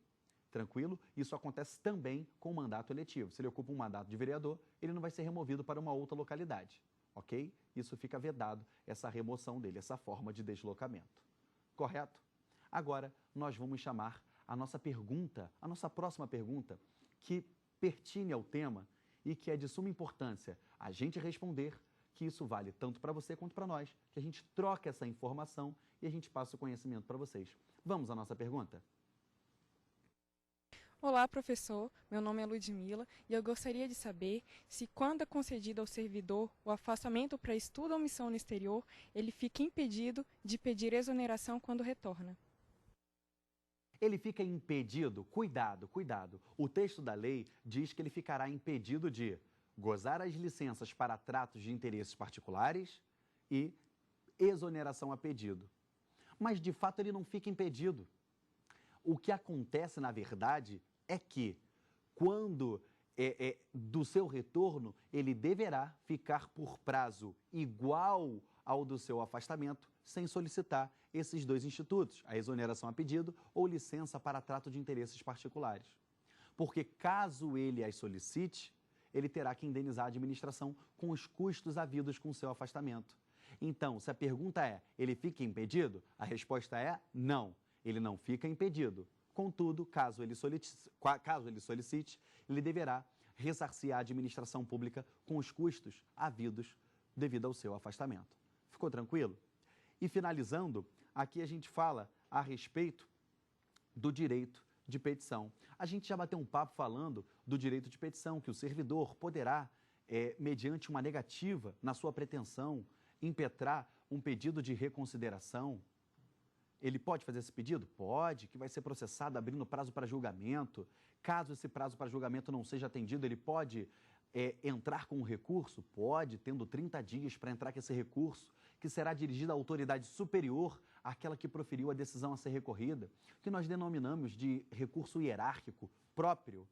Tranquilo? Isso acontece também com o mandato eletivo. Se ele ocupa um mandato de vereador, ele não vai ser removido para uma outra localidade. Ok? Isso fica vedado, essa remoção dele, essa forma de deslocamento. Correto? Agora, nós vamos chamar a nossa pergunta, a nossa próxima pergunta, que pertine ao tema e que é de suma importância a gente responder, que isso vale tanto para você quanto para nós, que a gente troca essa informação e a gente passa o conhecimento para vocês. Vamos à nossa pergunta? Olá, professor. Meu nome é Ludmila e eu gostaria de saber se, quando é concedido ao servidor o afastamento para estudo ou missão no exterior, ele fica impedido de pedir exoneração quando retorna. Ele fica impedido, cuidado. O texto da lei diz que ele ficará impedido de gozar as licenças para tratos de interesses particulares e exoneração a pedido. Mas, de fato, ele não fica impedido. O que acontece, na verdade, é que, quando do seu retorno, ele deverá ficar por prazo igual ao do seu afastamento, sem solicitar esses dois institutos, a exoneração a pedido ou licença para trato de interesses particulares. Porque, caso ele as solicite, ele terá que indenizar a administração com os custos havidos com o seu afastamento. Então, se a pergunta é, ele fica impedido? A resposta é não, ele não fica impedido. Contudo, caso ele solicite, ele deverá ressarcir a administração pública com os custos havidos devido ao seu afastamento. Ficou tranquilo? E finalizando, aqui a gente fala a respeito do direito de petição. A gente já bateu um papo falando do direito de petição, que o servidor poderá, mediante uma negativa na sua pretensão, impetrar um pedido de reconsideração. Ele pode fazer esse pedido? Pode, que vai ser processado abrindo prazo para julgamento. Caso esse prazo para julgamento não seja atendido, ele pode entrar com um recurso? Pode, tendo 30 dias para entrar com esse recurso, que será dirigido à autoridade superior àquela que proferiu a decisão a ser recorrida, que nós denominamos de recurso hierárquico próprio.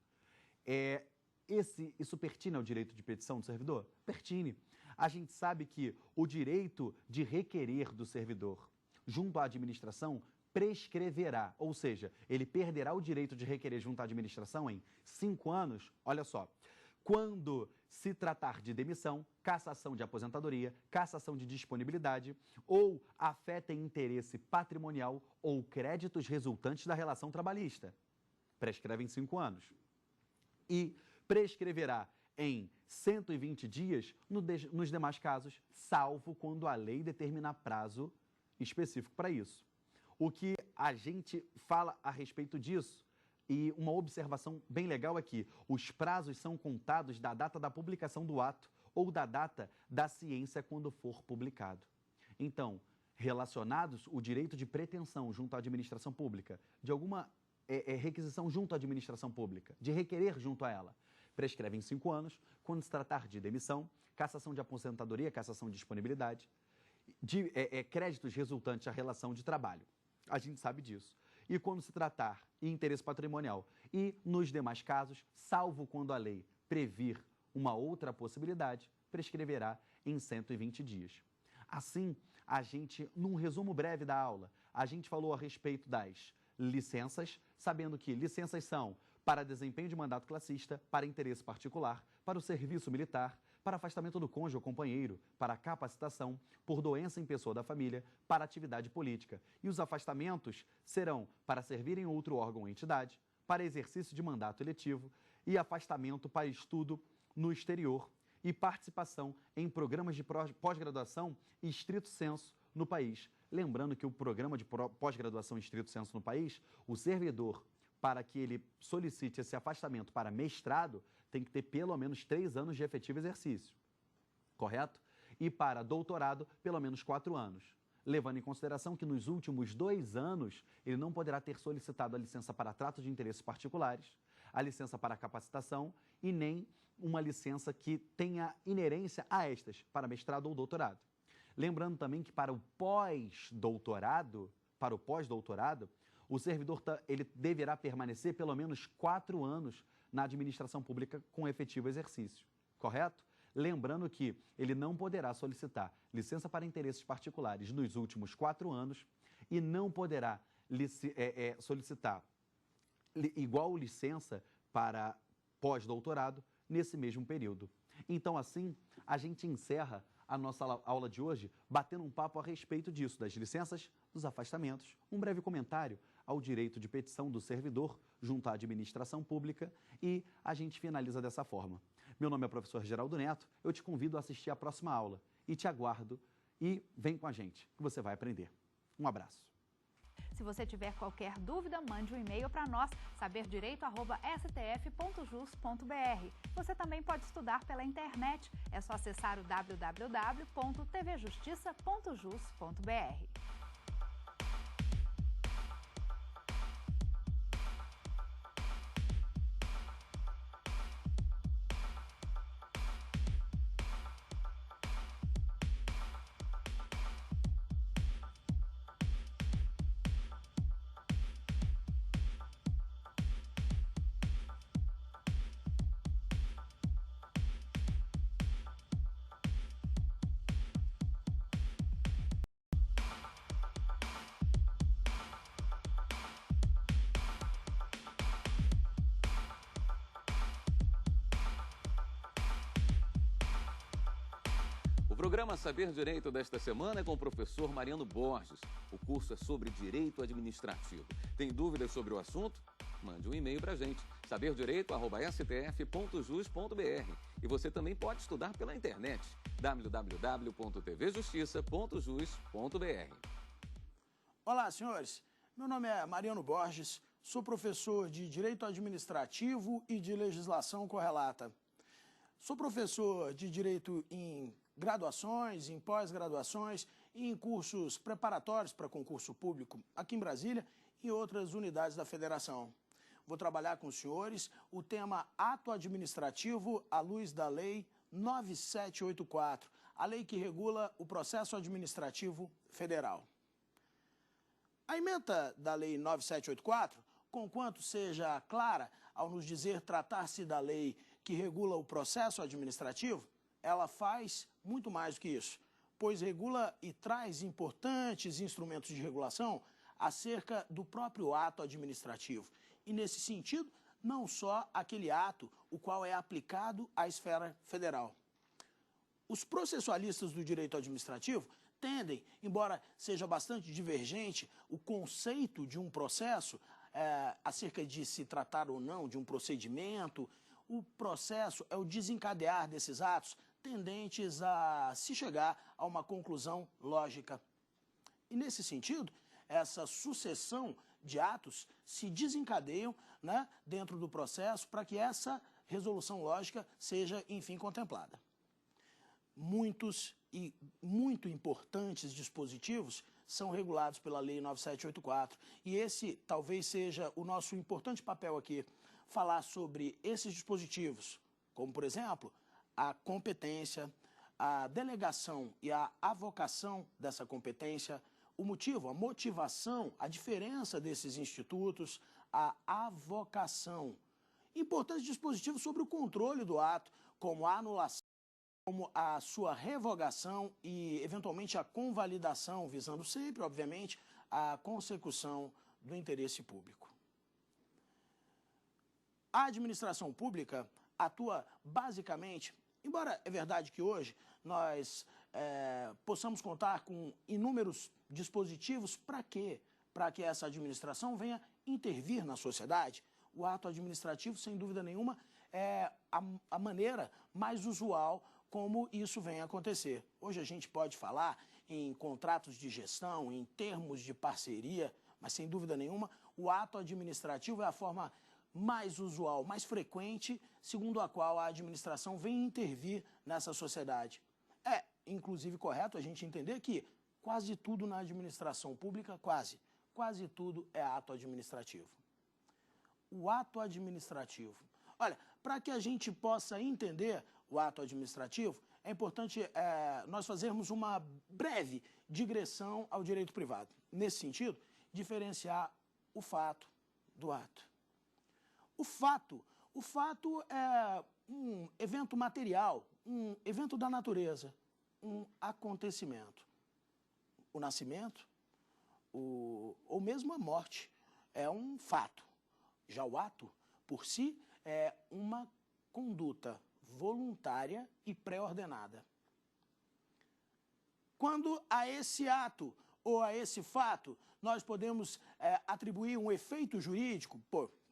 Isso pertine ao direito de petição do servidor? Pertine. A gente sabe que o direito de requerer do servidor junto à administração prescreverá, ou seja, ele perderá o direito de requerer junto à administração em 5 anos, olha só, quando se tratar de demissão, cassação de aposentadoria, cassação de disponibilidade ou afetem interesse patrimonial ou créditos resultantes da relação trabalhista. Prescreve em 5 anos. E prescreverá em 120 dias nos demais casos, salvo quando a lei determinar prazo específico para isso. O que a gente fala a respeito disso, e uma observação bem legal é que os prazos são contados da data da publicação do ato ou da data da ciência quando for publicado. Então, relacionados o direito de pretensão junto à administração pública, de alguma requisição junto à administração pública, de requerer junto a ela, prescreve em 5 anos, quando se tratar de demissão, cassação de aposentadoria, cassação de disponibilidade, de créditos resultantes à relação de trabalho. A gente sabe disso. E quando se tratar de interesse patrimonial e, nos demais casos, salvo quando a lei previr uma outra possibilidade, prescreverá em 120 dias. Assim, num resumo breve da aula, a gente falou a respeito das licenças, sabendo que licenças são para desempenho de mandato classista, para interesse particular, para o serviço militar, para afastamento do cônjuge ou companheiro, para capacitação, por doença em pessoa da família, para atividade política. E os afastamentos serão para servir em outro órgão ou entidade, para exercício de mandato eletivo e afastamento para estudo no exterior e participação em programas de pós-graduação em estrito senso no país. Lembrando que o programa de pós-graduação em estrito senso no país, o servidor, para que ele solicite esse afastamento para mestrado, tem que ter pelo menos 3 anos de efetivo exercício, correto? E para doutorado, pelo menos 4 anos, levando em consideração que nos últimos 2 anos ele não poderá ter solicitado a licença para trato de interesses particulares, a licença para capacitação e nem uma licença que tenha inerência a estas, para mestrado ou doutorado. Lembrando também que para o pós-doutorado, o servidor ele deverá permanecer pelo menos 4 anos na administração pública com efetivo exercício, correto? Lembrando que ele não poderá solicitar licença para interesses particulares nos últimos 4 anos e não poderá solicitar igual licença para pós-doutorado nesse mesmo período. Então, assim, a gente encerra a nossa aula de hoje batendo um papo a respeito disso, das licenças, dos afastamentos, um breve comentário ao direito de petição do servidor junto à administração pública e a gente finaliza dessa forma. Meu nome é o professor Geraldo Neto, eu te convido a assistir a próxima aula e te aguardo e vem com a gente, que você vai aprender. Um abraço. Se você tiver qualquer dúvida, mande um e-mail para nós, saberdireito@stf.jus.br. Você também pode estudar pela internet, é só acessar o www.tvjustiça.jus.br. O programa Saber Direito desta semana é com o professor Mariano Borges. O curso é sobre Direito Administrativo. Tem dúvidas sobre o assunto? Mande um e-mail para a gente, saberdireito@stf.jus.br. E você também pode estudar pela internet, www.tvjustiça.jus.br. Olá, senhores. Meu nome é Mariano Borges, sou professor de Direito Administrativo e de Legislação Correlata. Sou professor de Direito em graduações, em pós-graduações e em cursos preparatórios para concurso público aqui em Brasília e em outras unidades da Federação. Vou trabalhar com os senhores o tema Ato Administrativo à luz da Lei 9784, a lei que regula o processo administrativo federal. A ementa da Lei 9784, conquanto seja clara ao nos dizer tratar-se da lei que regula o processo administrativo, ela faz muito mais do que isso, pois regula e traz importantes instrumentos de regulação acerca do próprio ato administrativo. E, nesse sentido, não só aquele ato o qual é aplicado à esfera federal. Os processualistas do direito administrativo tendem, embora seja bastante divergente o conceito de um processo, acerca de se tratar ou não de um procedimento, o processo é o desencadear desses atos tendentes a se chegar a uma conclusão lógica. E, nesse sentido, essa sucessão de atos se desencadeiam, né, dentro do processo para que essa resolução lógica seja, enfim, contemplada. Muitos e muito importantes dispositivos são regulados pela Lei 9784 e esse talvez seja o nosso importante papel aqui, falar sobre esses dispositivos, como, por exemplo, a competência, a delegação e a avocação dessa competência, o motivo, a motivação, a diferença desses institutos, a avocação. Importantes dispositivos sobre o controle do ato, como a anulação, como a sua revogação e, eventualmente, a convalidação, visando sempre, obviamente, a consecução do interesse público. A administração pública atua basicamente, embora é verdade que hoje nós possamos contar com inúmeros dispositivos, para quê? Para que essa administração venha intervir na sociedade. O ato administrativo, sem dúvida nenhuma, é a maneira mais usual como isso vem acontecer. Hoje a gente pode falar em contratos de gestão, em termos de parceria, mas sem dúvida nenhuma o ato administrativo é a forma mais usual, mais frequente, segundo a qual a administração vem intervir nessa sociedade. É, inclusive, correto a gente entender que quase tudo na administração pública, quase tudo é ato administrativo. O ato administrativo. Olha, para que a gente possa entender o ato administrativo, é importante nós fazermos uma breve digressão ao direito privado. Nesse sentido, diferenciar o fato do ato. O fato é um evento material, um evento da natureza, um acontecimento. O nascimento, ou mesmo a morte, é um fato. Já o ato, por si, é uma conduta voluntária e pré-ordenada. Quando a esse ato ou a esse fato nós podemos atribuir um efeito jurídico,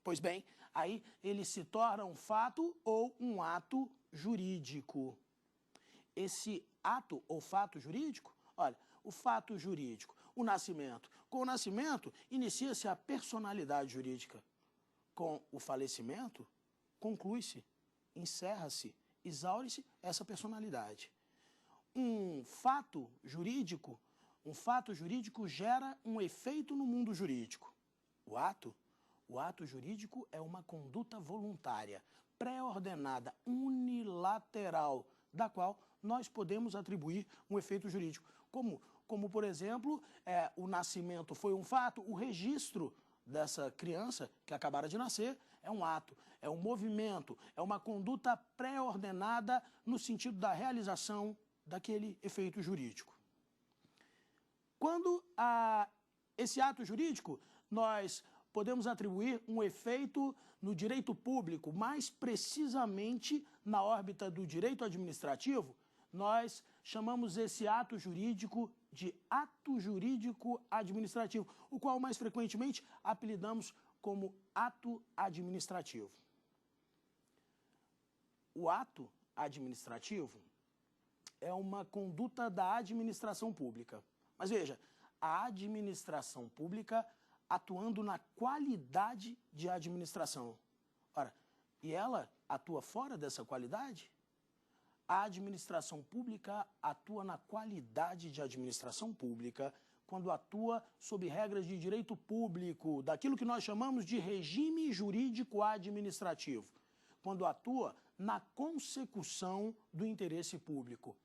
pois bem, aí ele se torna um fato ou um ato jurídico. Esse ato ou fato jurídico, olha, o fato jurídico, o nascimento. Com o nascimento, inicia-se a personalidade jurídica. Com o falecimento, conclui-se, encerra-se, exaure-se essa personalidade. Um fato jurídico gera um efeito no mundo jurídico. O ato jurídico é uma conduta voluntária, pré-ordenada, unilateral, da qual nós podemos atribuir um efeito jurídico. Como por exemplo, o nascimento foi um fato, o registro dessa criança que acabara de nascer é um ato, é um movimento, é uma conduta pré-ordenada no sentido da realização daquele efeito jurídico. Quando esse ato jurídico, nós podemos atribuir um efeito no direito público, mais precisamente na órbita do direito administrativo, nós chamamos esse ato jurídico de ato jurídico administrativo, o qual mais frequentemente apelidamos como ato administrativo. O ato administrativo é uma conduta da administração pública. Mas veja, a administração pública atuando na qualidade de administração. Ora, e ela atua fora dessa qualidade? A administração pública atua na qualidade de administração pública quando atua sob regras de direito público, daquilo que nós chamamos de regime jurídico administrativo, quando atua na consecução do interesse público.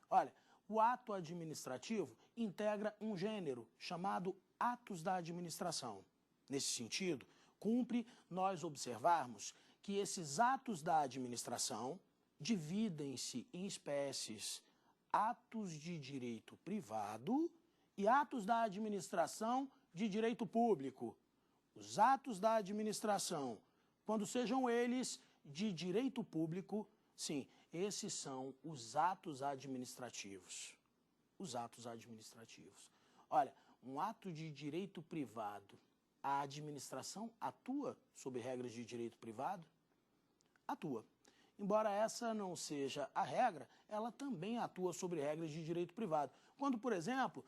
Olha, o ato administrativo integra um gênero chamado atos da administração. Nesse sentido, cumpre nós observarmos que esses atos da administração, dividem-se em espécies atos de direito privado e atos da administração de direito público. Os atos da administração, quando sejam eles de direito público, sim, esses são os atos administrativos. Os atos administrativos. Olha, um ato de direito privado, a administração atua sob regras de direito privado? Atua. Embora essa não seja a regra, ela também atua sobre regras de direito privado. Quando, por exemplo,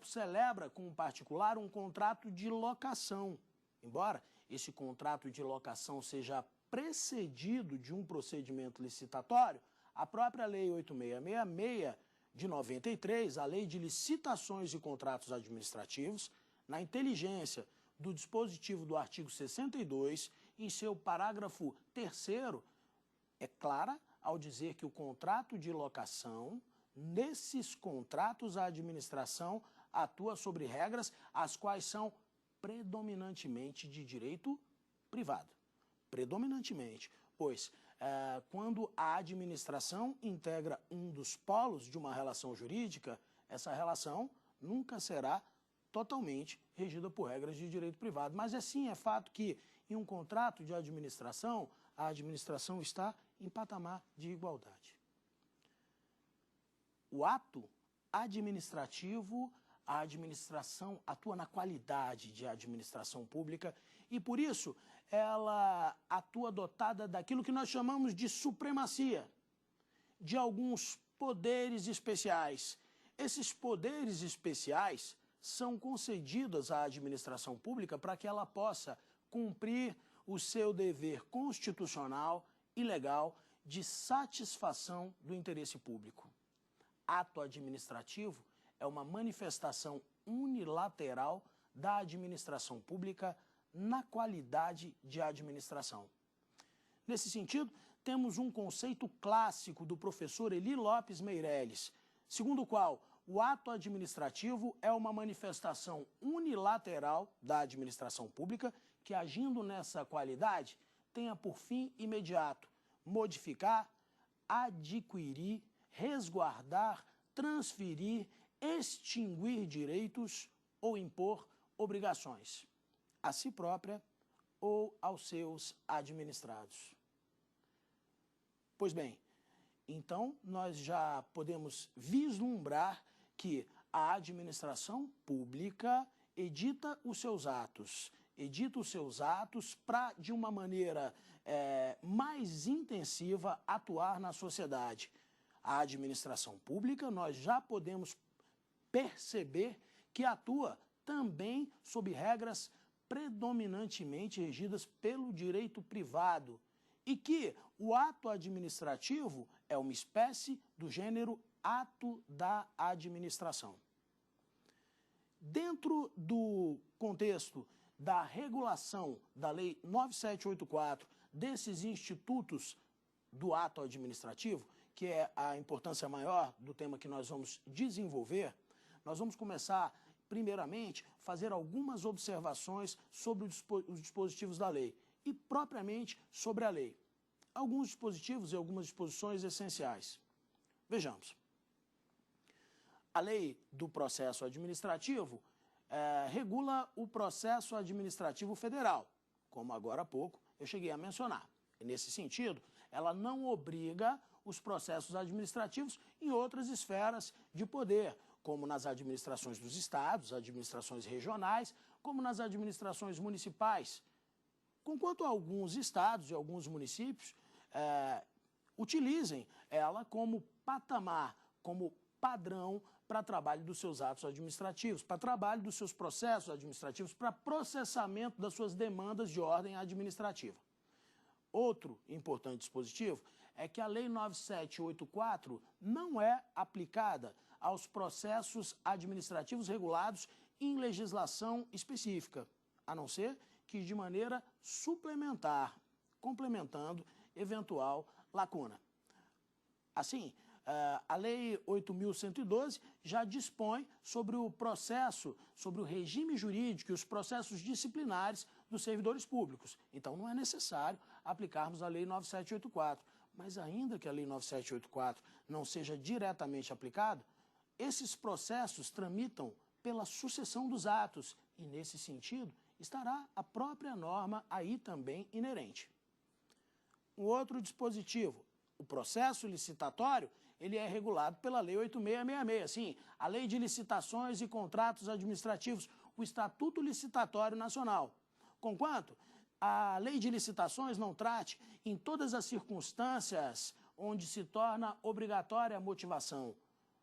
celebra com um particular um contrato de locação, embora esse contrato de locação seja precedido de um procedimento licitatório, a própria Lei 8666 de 93, a Lei de Licitações e Contratos Administrativos, na inteligência do dispositivo do artigo 62, em seu parágrafo 3º, é clara ao dizer que o contrato de locação, nesses contratos a administração atua sobre regras as quais são predominantemente de direito privado. Predominantemente, pois quando a administração integra um dos polos de uma relação jurídica, essa relação nunca será totalmente regida por regras de direito privado. Mas é fato que em um contrato de administração, a administração está em patamar de igualdade. O ato administrativo, a administração atua na qualidade de administração pública e, por isso, ela atua dotada daquilo que nós chamamos de supremacia, de alguns poderes especiais. Esses poderes especiais são concedidos à administração pública para que ela possa cumprir o seu dever constitucional e legal de satisfação do interesse público. Ato administrativo é uma manifestação unilateral da administração pública na qualidade de administração. Nesse sentido, temos um conceito clássico do professor Eli Lopes Meireles, segundo o qual o ato administrativo é uma manifestação unilateral da administração pública que, agindo nessa qualidade, tenha por fim imediato modificar, adquirir, resguardar, transferir, extinguir direitos ou impor obrigações a si própria ou aos seus administrados. Pois bem, então nós já podemos vislumbrar que a administração pública edita os seus atos para, de uma maneira mais intensiva, atuar na sociedade. A administração pública, nós já podemos perceber que atua também sob regras predominantemente regidas pelo direito privado e que o ato administrativo é uma espécie do gênero ato da administração. Dentro do contexto da regulação da Lei 9784, desses institutos do ato administrativo, que é a importância maior do tema que nós vamos desenvolver, nós vamos começar, primeiramente, fazer algumas observações sobre os dispositivos da lei e, propriamente, sobre a lei. Alguns dispositivos e algumas disposições essenciais. Vejamos. A Lei do Processo Administrativo regula o processo administrativo federal, como agora há pouco eu cheguei a mencionar. E, nesse sentido, ela não obriga os processos administrativos em outras esferas de poder, como nas administrações dos estados, administrações regionais, como nas administrações municipais. Conquanto alguns estados e alguns municípios utilizem ela como patamar, como padrão para trabalho dos seus atos administrativos, para trabalho dos seus processos administrativos, para processamento das suas demandas de ordem administrativa. Outro importante dispositivo é que a Lei 9784 não é aplicada aos processos administrativos regulados em legislação específica, a não ser que de maneira suplementar, complementando eventual lacuna. Assim, a Lei 8.112 já dispõe sobre o processo, sobre o regime jurídico e os processos disciplinares dos servidores públicos. Então, não é necessário aplicarmos a Lei 9784. Mas ainda que a Lei 9784 não seja diretamente aplicada, esses processos tramitam pela sucessão dos atos e, nesse sentido, estará a própria norma aí também inerente. Um outro dispositivo, o processo licitatório, ele é regulado pela Lei 8666, sim, a Lei de Licitações e Contratos Administrativos, o Estatuto Licitatório Nacional. Conquanto a Lei de Licitações não trate em todas as circunstâncias onde se torna obrigatória a motivação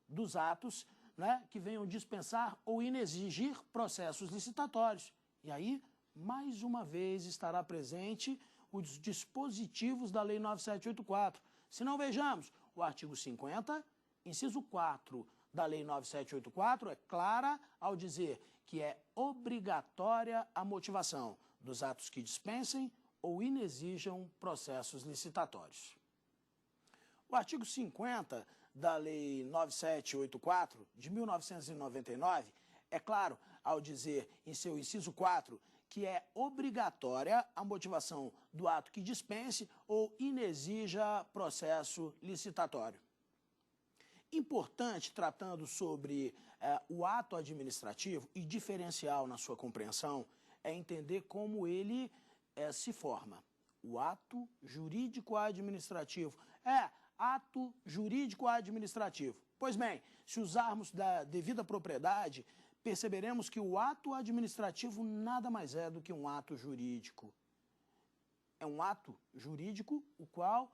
dos atos, né, que venham dispensar ou inexigir processos licitatórios. E aí, mais uma vez, estará presente os dispositivos da Lei 9784. Se não, vejamos, o artigo 50, inciso 4 da Lei 9784 é clara ao dizer que é obrigatória a motivação dos atos que dispensem ou inexijam processos licitatórios. O artigo 50 da Lei 9784, de 1999, é claro ao dizer em seu inciso 4 que é obrigatória a motivação do ato que dispense ou inexija processo licitatório. Importante, tratando sobre o ato administrativo e diferencial na sua compreensão, é entender como ele se forma. O ato jurídico administrativo. Ato jurídico administrativo. Pois bem, se usarmos da devida propriedade, perceberemos que o ato administrativo nada mais é do que um ato jurídico. É um ato jurídico o qual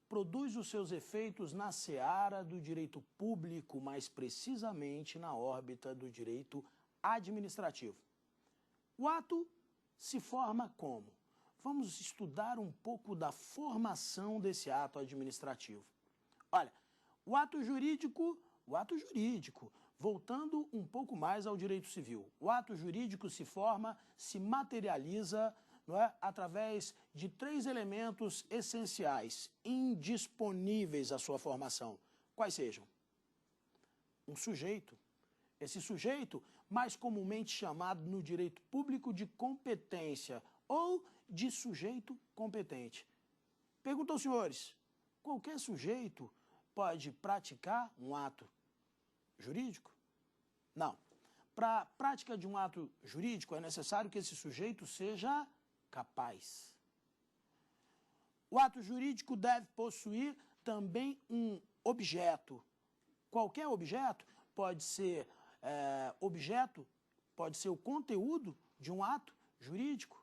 produz os seus efeitos na seara do direito público, mais precisamente na órbita do direito administrativo. O ato se forma como? Vamos estudar um pouco da formação desse ato administrativo. Olha, o ato jurídico, voltando um pouco mais ao direito civil, o ato jurídico se forma, se materializa, não é, através de 3 elementos essenciais, indisponíveis à sua formação. Quais sejam? Um sujeito. Esse sujeito, mais comumente chamado no direito público de competência ou de sujeito competente. Pergunto aos senhores, qualquer sujeito pode praticar um ato jurídico? Não. Para a prática de um ato jurídico é necessário que esse sujeito seja capaz. O ato jurídico deve possuir também um objeto. Qualquer objeto pode ser o conteúdo de um ato jurídico.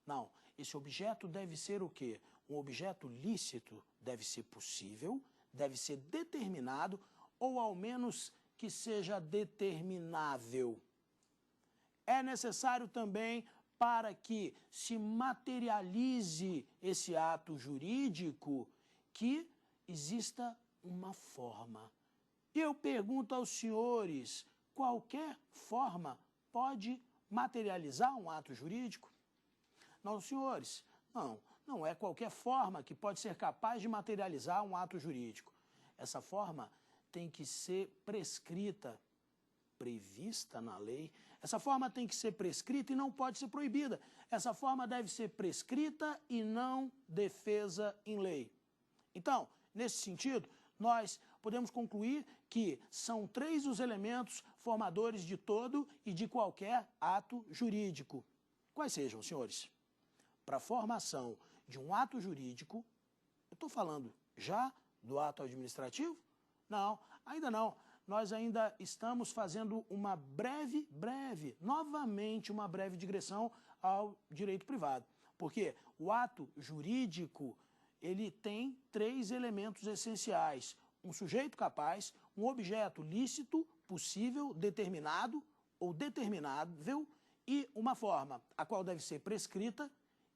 Não, esse objeto deve ser o quê? Um objeto lícito, deve ser possível, deve ser determinado ou ao menos que seja determinável. É necessário também, para que se materialize esse ato jurídico, que exista uma forma. Eu pergunto aos senhores, qualquer forma pode materializar um ato jurídico? Não, senhores, não é qualquer forma que pode ser capaz de materializar um ato jurídico. Essa forma tem que ser prescrita, prevista na lei. Essa forma tem que ser prescrita e não pode ser proibida. Essa forma deve ser prescrita e não defesa em lei. Então, nesse sentido, nós podemos concluir que são 3 os elementos formadores de todo e de qualquer ato jurídico. Quais sejam, senhores? Para a formação de um ato jurídico, eu estou falando já do ato administrativo? Não, ainda não. Nós ainda estamos fazendo novamente uma breve digressão ao direito privado. Porque o ato jurídico, ele tem 3 elementos essenciais. Um sujeito capaz, um objeto lícito, possível, determinado ou determinável e uma forma, a qual deve ser prescrita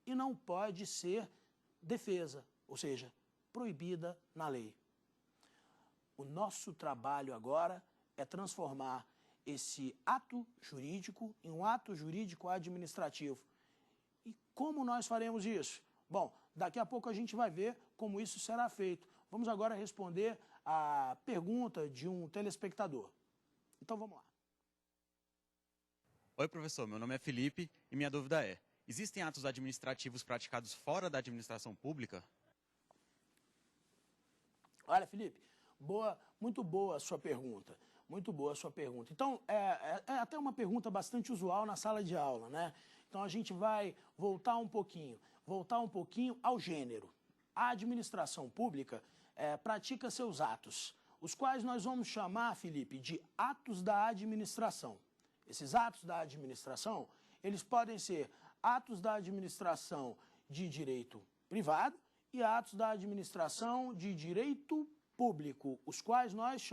e não pode ser defesa, ou seja, proibida na lei. O nosso trabalho agora é transformar esse ato jurídico em um ato jurídico administrativo. E como nós faremos isso? Bom, daqui a pouco a gente vai ver como isso será feito. Vamos agora responder a pergunta de um telespectador. Então vamos lá. Oi, professor, meu nome é Felipe e minha dúvida é: existem atos administrativos praticados fora da administração pública? Olha, Felipe, muito boa a sua pergunta. Muito boa a sua pergunta. Então, é até uma pergunta bastante usual na sala de aula, né? Então, a gente vai voltar um pouquinho ao gênero. A administração pública pratica seus atos, os quais nós vamos chamar, Felipe, de atos da administração. Esses atos da administração, eles podem ser atos da administração de direito privado e atos da administração de direito público, os quais nós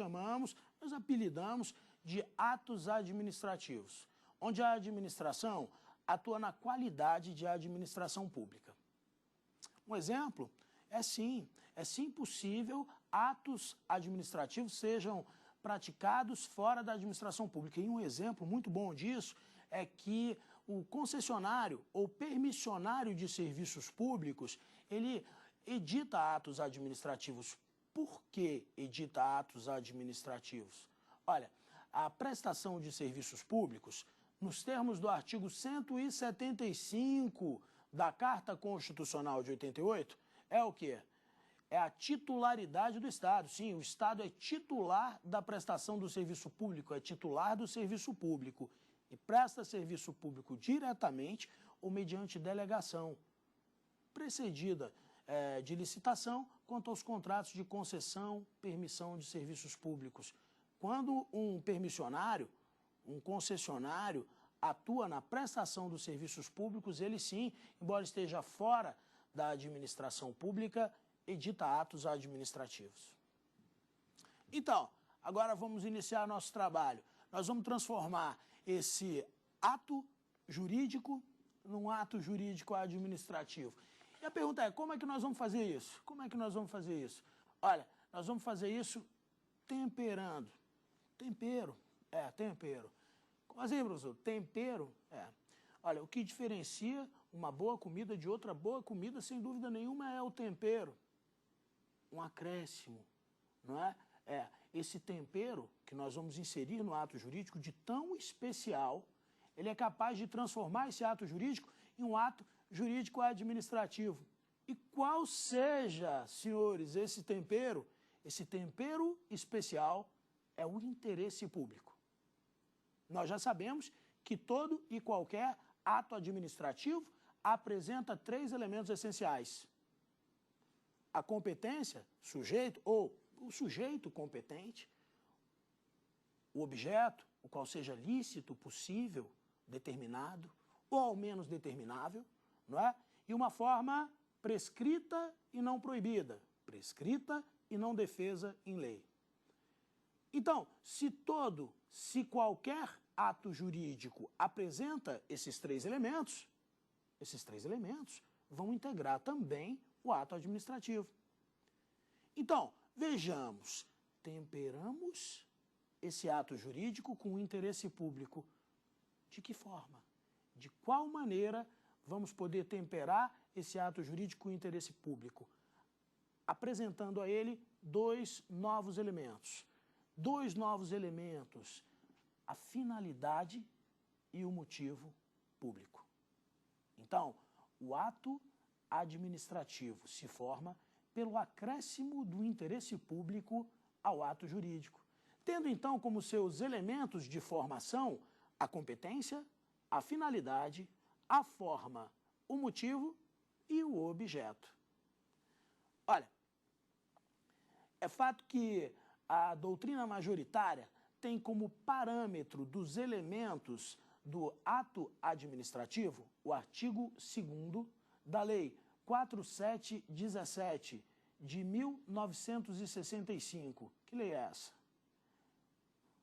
apelidamos de atos administrativos, onde a administração atua na qualidade de administração pública. Um exemplo é sim possível atos administrativos sejam praticados fora da administração pública. E um exemplo muito bom disso é que o concessionário ou permissionário de serviços públicos, ele edita atos administrativos. Por que edita atos administrativos? Olha, a prestação de serviços públicos, nos termos do artigo 175 da Carta Constitucional de 88, é o quê? É a titularidade do Estado. Sim, o Estado é titular da prestação do serviço público, é titular do serviço público e presta serviço público diretamente ou mediante delegação, precedida de licitação quanto aos contratos de concessão, permissão de serviços públicos. Quando um permissionário, um concessionário, atua na prestação dos serviços públicos, ele sim, embora esteja fora da administração pública, edita atos administrativos. Então, agora vamos iniciar nosso trabalho. Nós vamos transformar esse ato jurídico num ato jurídico administrativo. E a pergunta é, como é que nós vamos fazer isso? Como é que nós vamos fazer isso? Olha, nós vamos fazer isso temperando. Tempero. Como assim, professor? Tempero? Olha, o que diferencia uma boa comida de outra boa comida, sem dúvida nenhuma, é o tempero. Um acréscimo, não é? Esse tempero que nós vamos inserir no ato jurídico de tão especial, ele é capaz de transformar esse ato jurídico em um ato jurídico administrativo. E qual seja, senhores, esse tempero? Esse tempero especial é o interesse público. Nós já sabemos que todo e qualquer ato administrativo apresenta 3 elementos essenciais. A competência, sujeito, ou o sujeito competente, o objeto, o qual seja lícito, possível, determinado, ou ao menos determinável, não é? E uma forma prescrita e não proibida, prescrita e não defesa em lei. Então, se qualquer ato jurídico apresenta esses 3 elementos vão integrar também o ato administrativo. Então, vejamos, temperamos esse ato jurídico com o interesse público. De que forma? De qual maneira vamos poder temperar esse ato jurídico com o interesse público? Apresentando a ele 2 novos elementos. 2 novos elementos, a finalidade e o motivo público. Então, o ato administrativo se forma pelo acréscimo do interesse público ao ato jurídico, tendo então como seus elementos de formação a competência, a finalidade, a forma, o motivo e o objeto. Olha, é fato que a doutrina majoritária tem como parâmetro dos elementos do ato administrativo o artigo 2º da Lei 4717 de 1965. Que lei é essa?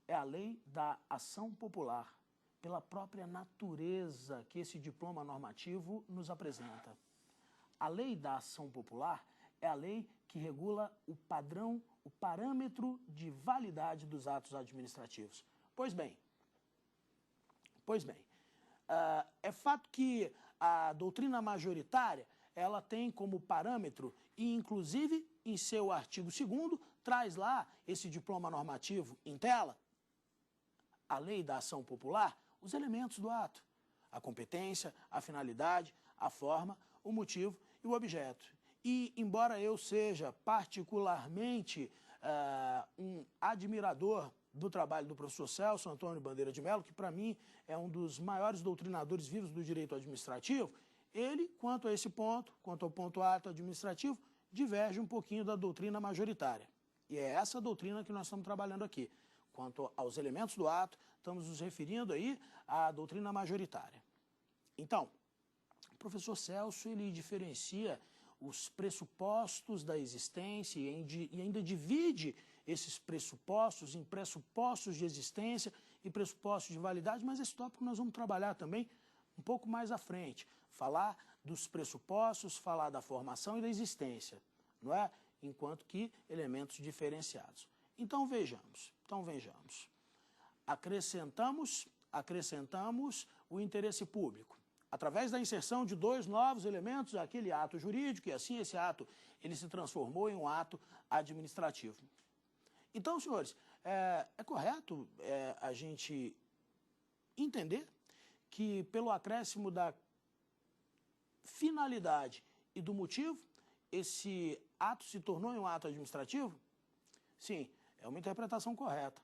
É a Lei da Ação Popular, pela própria natureza que esse diploma normativo nos apresenta. A Lei da Ação Popular é a lei que regula o parâmetro de validade dos atos administrativos. Pois bem, é fato que a doutrina majoritária, ela tem como parâmetro, e inclusive em seu artigo 2º, traz lá esse diploma normativo em tela, a Lei da Ação Popular, os elementos do ato, a competência, a finalidade, a forma, o motivo e o objeto. E, embora eu seja particularmente um admirador do trabalho do professor Celso Antônio Bandeira de Mello, que para mim é um dos maiores doutrinadores vivos do direito administrativo, ele, quanto a esse ponto, quanto ao ponto ato administrativo, diverge um pouquinho da doutrina majoritária. E é essa doutrina que nós estamos trabalhando aqui. Quanto aos elementos do ato, estamos nos referindo aí à doutrina majoritária. Então, o professor Celso, ele diferencia os pressupostos da existência e ainda divide esses pressupostos em pressupostos de existência e pressupostos de validade, mas esse tópico nós vamos trabalhar também um pouco mais à frente. Falar dos pressupostos, falar da formação e da existência, não é? Enquanto que elementos diferenciados. Então vejamos. Acrescentamos o interesse público. Através da inserção de 2 novos elementos, aquele ato jurídico, e assim esse ato ele se transformou em um ato administrativo. Então, senhores, é correto a gente entender que pelo acréscimo da finalidade e do motivo, esse ato se tornou em um ato administrativo? Sim, é uma interpretação correta.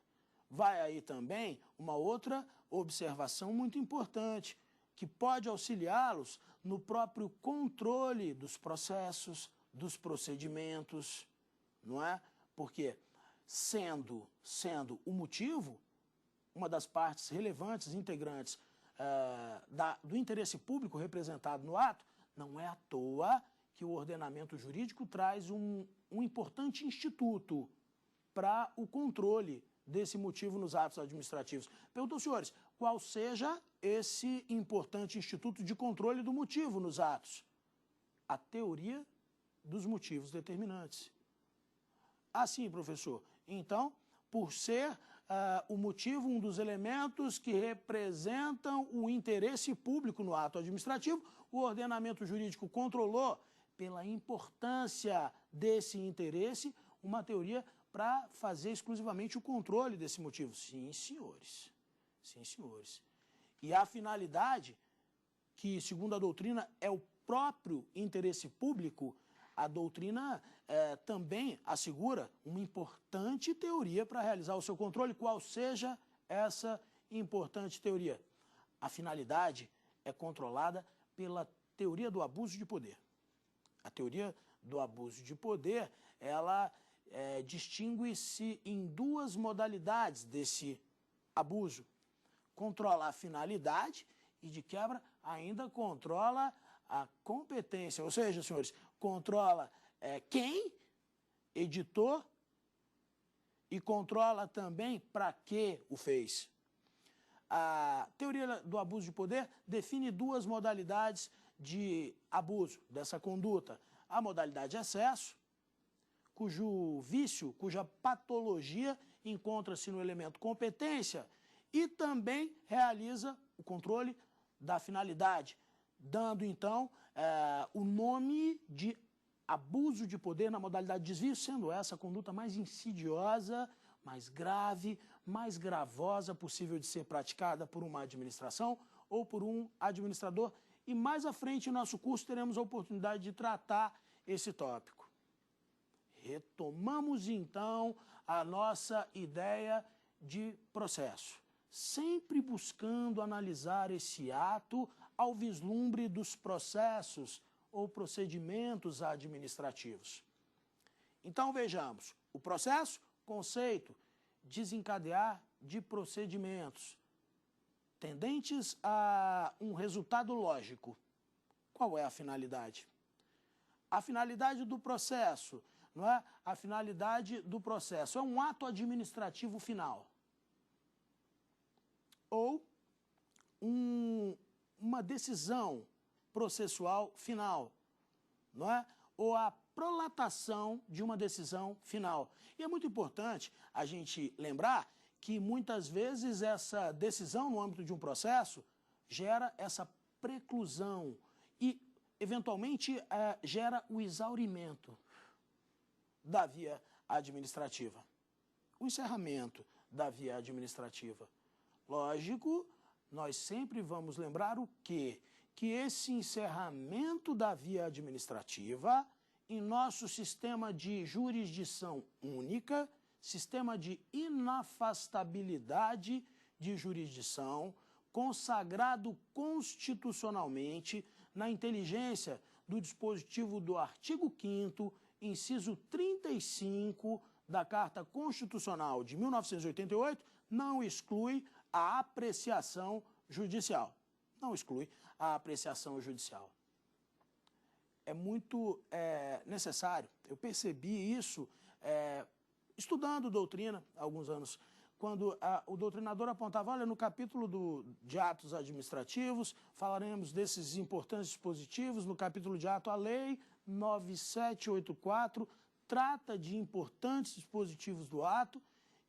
Vai aí também uma outra observação muito importante, que pode auxiliá-los no próprio controle dos processos, dos procedimentos, não é? Porque, sendo o motivo, uma das partes relevantes, integrantes do interesse público representado no ato, não é à toa que o ordenamento jurídico traz um importante instituto para o controle desse motivo nos atos administrativos. Pergunto, senhores, qual seja esse importante instituto de controle do motivo nos atos? A teoria dos motivos determinantes. Ah, sim, professor. Então, por ser o motivo um dos elementos que representam o interesse público no ato administrativo, o ordenamento jurídico controlou, pela importância desse interesse, uma teoria para fazer exclusivamente o controle desse motivo. Sim, senhores. Sim, senhores. E a finalidade, que segundo a doutrina é o próprio interesse público, a doutrina também assegura uma importante teoria para realizar o seu controle, qual seja essa importante teoria. A finalidade é controlada pela teoria do abuso de poder. A teoria do abuso de poder, ela distingue-se em 2 modalidades desse abuso. Controla a finalidade e, de quebra, ainda controla a competência. Ou seja, senhores, controla quem editou e controla também para que o fez. A teoria do abuso de poder define 2 modalidades de abuso dessa conduta. A modalidade excesso, cujo vício, cuja patologia encontra-se no elemento competência e também realiza o controle da finalidade, dando então o nome de abuso de poder na modalidade de desvio, sendo essa a conduta mais insidiosa, mais grave, mais gravosa possível de ser praticada por uma administração ou por um administrador. E mais à frente, em nosso curso, teremos a oportunidade de tratar esse tópico. Retomamos, então, a nossa ideia de processo, sempre buscando analisar esse ato ao vislumbre dos processos ou procedimentos administrativos. Então, vejamos, o processo, conceito, desencadear de procedimentos tendentes a um resultado lógico. Qual é a finalidade? A finalidade do processo, não é? A finalidade do processo é um ato administrativo final. Ou uma decisão processual final, não é? Ou a prolatação de uma decisão final. E é muito importante a gente lembrar que muitas vezes essa decisão no âmbito de um processo gera essa preclusão e, eventualmente, gera o exaurimento da via administrativa, o encerramento da via administrativa. Lógico, nós sempre vamos lembrar o quê? Que esse encerramento da via administrativa, em nosso sistema de jurisdição única, sistema de inafastabilidade de jurisdição, consagrado constitucionalmente na inteligência do dispositivo do artigo 5º, inciso 35 da Carta Constitucional de 1988, não exclui a apreciação judicial. Não exclui a apreciação judicial. É muito necessário, eu percebi isso estudando doutrina há alguns anos, quando o doutrinador apontava, olha, no capítulo de atos administrativos, falaremos desses importantes dispositivos, no capítulo de ato, a lei 9784 trata de importantes dispositivos do ato,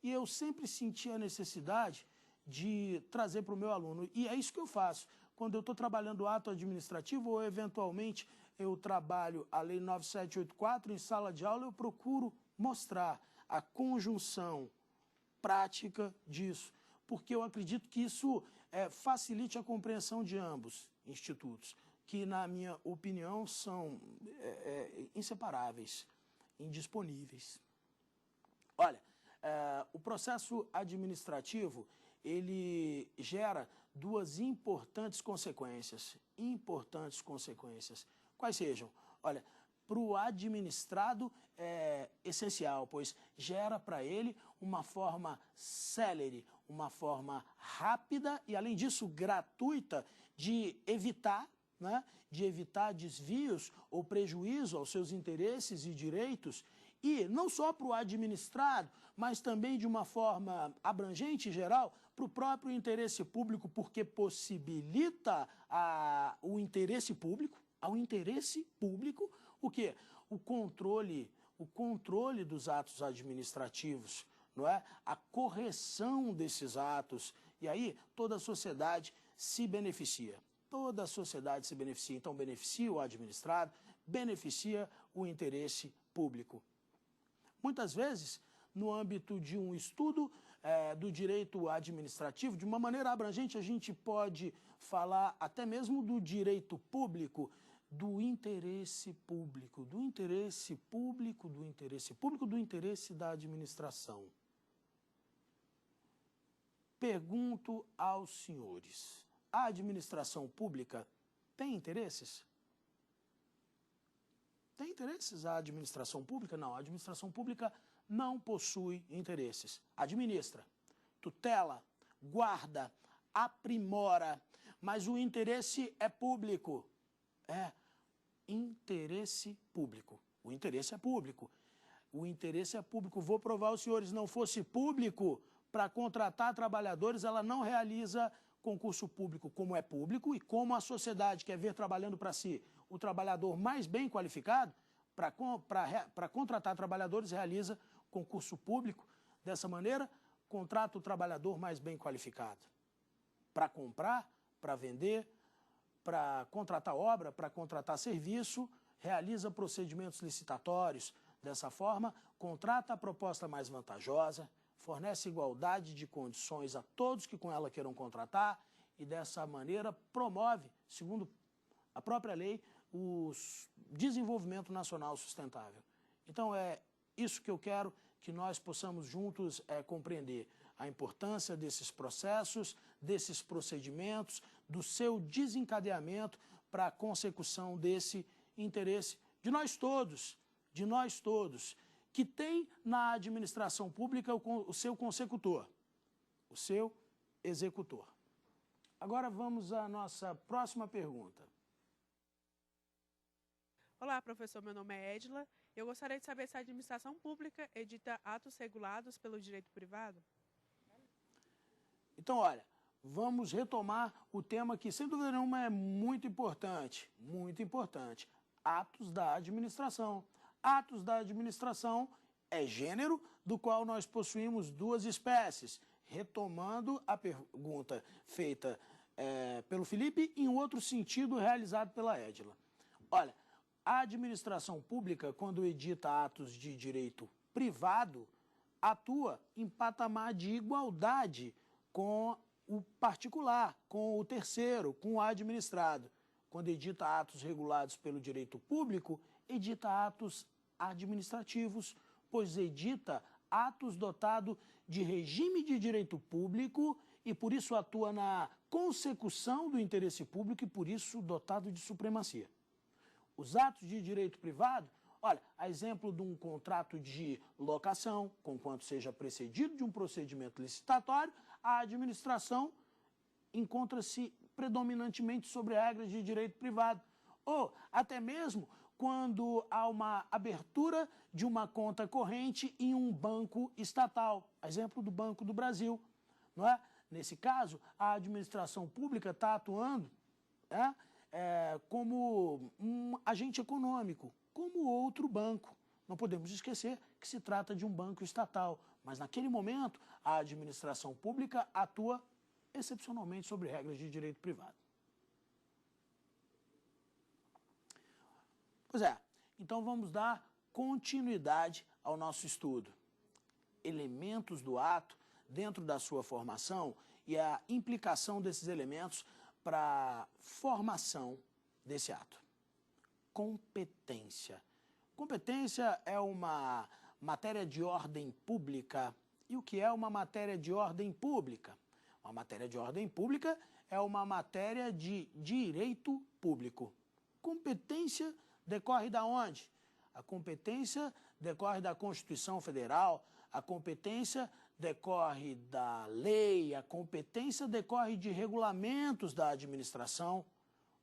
e eu sempre senti a necessidade de trazer para o meu aluno, e é isso que eu faço. Quando eu estou trabalhando o ato administrativo, ou eventualmente eu trabalho a lei 9784 em sala de aula, eu procuro mostrar a conjunção prática disso, porque eu acredito que isso facilite a compreensão de ambos institutos, que, na minha opinião, são inseparáveis, indisponíveis. Olha, o processo administrativo, ele gera duas importantes consequências. Quais sejam? Olha, para o administrado é essencial, pois gera para ele uma forma célere, uma forma rápida e, além disso, gratuita de evitar desvios ou prejuízo aos seus interesses e direitos, e não só para o administrado, mas também de uma forma abrangente e geral para o próprio interesse público, porque possibilita ao interesse público, o quê? O controle dos atos administrativos, não é? A correção desses atos, e aí toda a sociedade se beneficia. Toda a sociedade se beneficia. Então, beneficia o administrado, beneficia o interesse público. Muitas vezes, no âmbito de um estudo do direito administrativo, de uma maneira abrangente, a gente pode falar até mesmo do direito público, do interesse público, do interesse da administração. Pergunto aos senhores, a administração pública tem interesses? Tem interesses a administração pública? Não, a administração pública não possui interesses. Administra, tutela, guarda, aprimora, mas o interesse é público. Interesse público. O interesse é público. O interesse é público. Vou provar aos senhores, não fosse público, para contratar trabalhadores, ela não realiza concurso público, como é público, e como a sociedade quer ver trabalhando para si o trabalhador mais bem qualificado, para contratar trabalhadores, realiza concurso público. Dessa maneira, contrata o trabalhador mais bem qualificado. Para comprar, para vender, para contratar obra, para contratar serviço, realiza procedimentos licitatórios. Dessa forma, contrata a proposta mais vantajosa, fornece igualdade de condições a todos que com ela queiram contratar e, dessa maneira, promove, segundo a própria lei, o desenvolvimento nacional sustentável. Então, é isso que eu quero que nós possamos juntos compreender, a importância desses processos, desses procedimentos, do seu desencadeamento para a consecução desse interesse de nós todos, que tem na administração pública o seu consecutor, o seu executor. Agora vamos à nossa próxima pergunta. Olá, professor, meu nome é Edila. Eu gostaria de saber se a administração pública edita atos regulados pelo direito privado? Então, olha, vamos retomar o tema que, sem dúvida nenhuma, é muito importante, atos da administração. Atos da administração é gênero do qual nós possuímos duas espécies. Retomando a pergunta feita pelo Felipe, em outro sentido realizado pela Edila. Olha, a administração pública, quando edita atos de direito privado, atua em patamar de igualdade com o particular, com o terceiro, com o administrado. Quando edita atos regulados pelo direito público, edita atos administrativos, pois edita atos dotados de regime de direito público e, por isso, atua na consecução do interesse público e, por isso, dotado de supremacia. Os atos de direito privado, olha, a exemplo de um contrato de locação, conquanto seja precedido de um procedimento licitatório, a administração encontra-se predominantemente sobre regras de direito privado. Ou, até mesmo, quando há uma abertura de uma conta corrente em um banco estatal, exemplo do Banco do Brasil, não é? Nesse caso, a administração pública está atuando como um agente econômico, como outro banco. Não podemos esquecer que se trata de um banco estatal, mas naquele momento a administração pública atua excepcionalmente sobre regras de direito privado. Pois é, então vamos dar continuidade ao nosso estudo. Elementos do ato dentro da sua formação e a implicação desses elementos para a formação desse ato. Competência. Competência é uma matéria de ordem pública. E o que é uma matéria de ordem pública? Uma matéria de ordem pública é uma matéria de direito público. Competência decorre da onde? A competência decorre da Constituição Federal, a competência decorre da lei, a competência decorre de regulamentos da administração.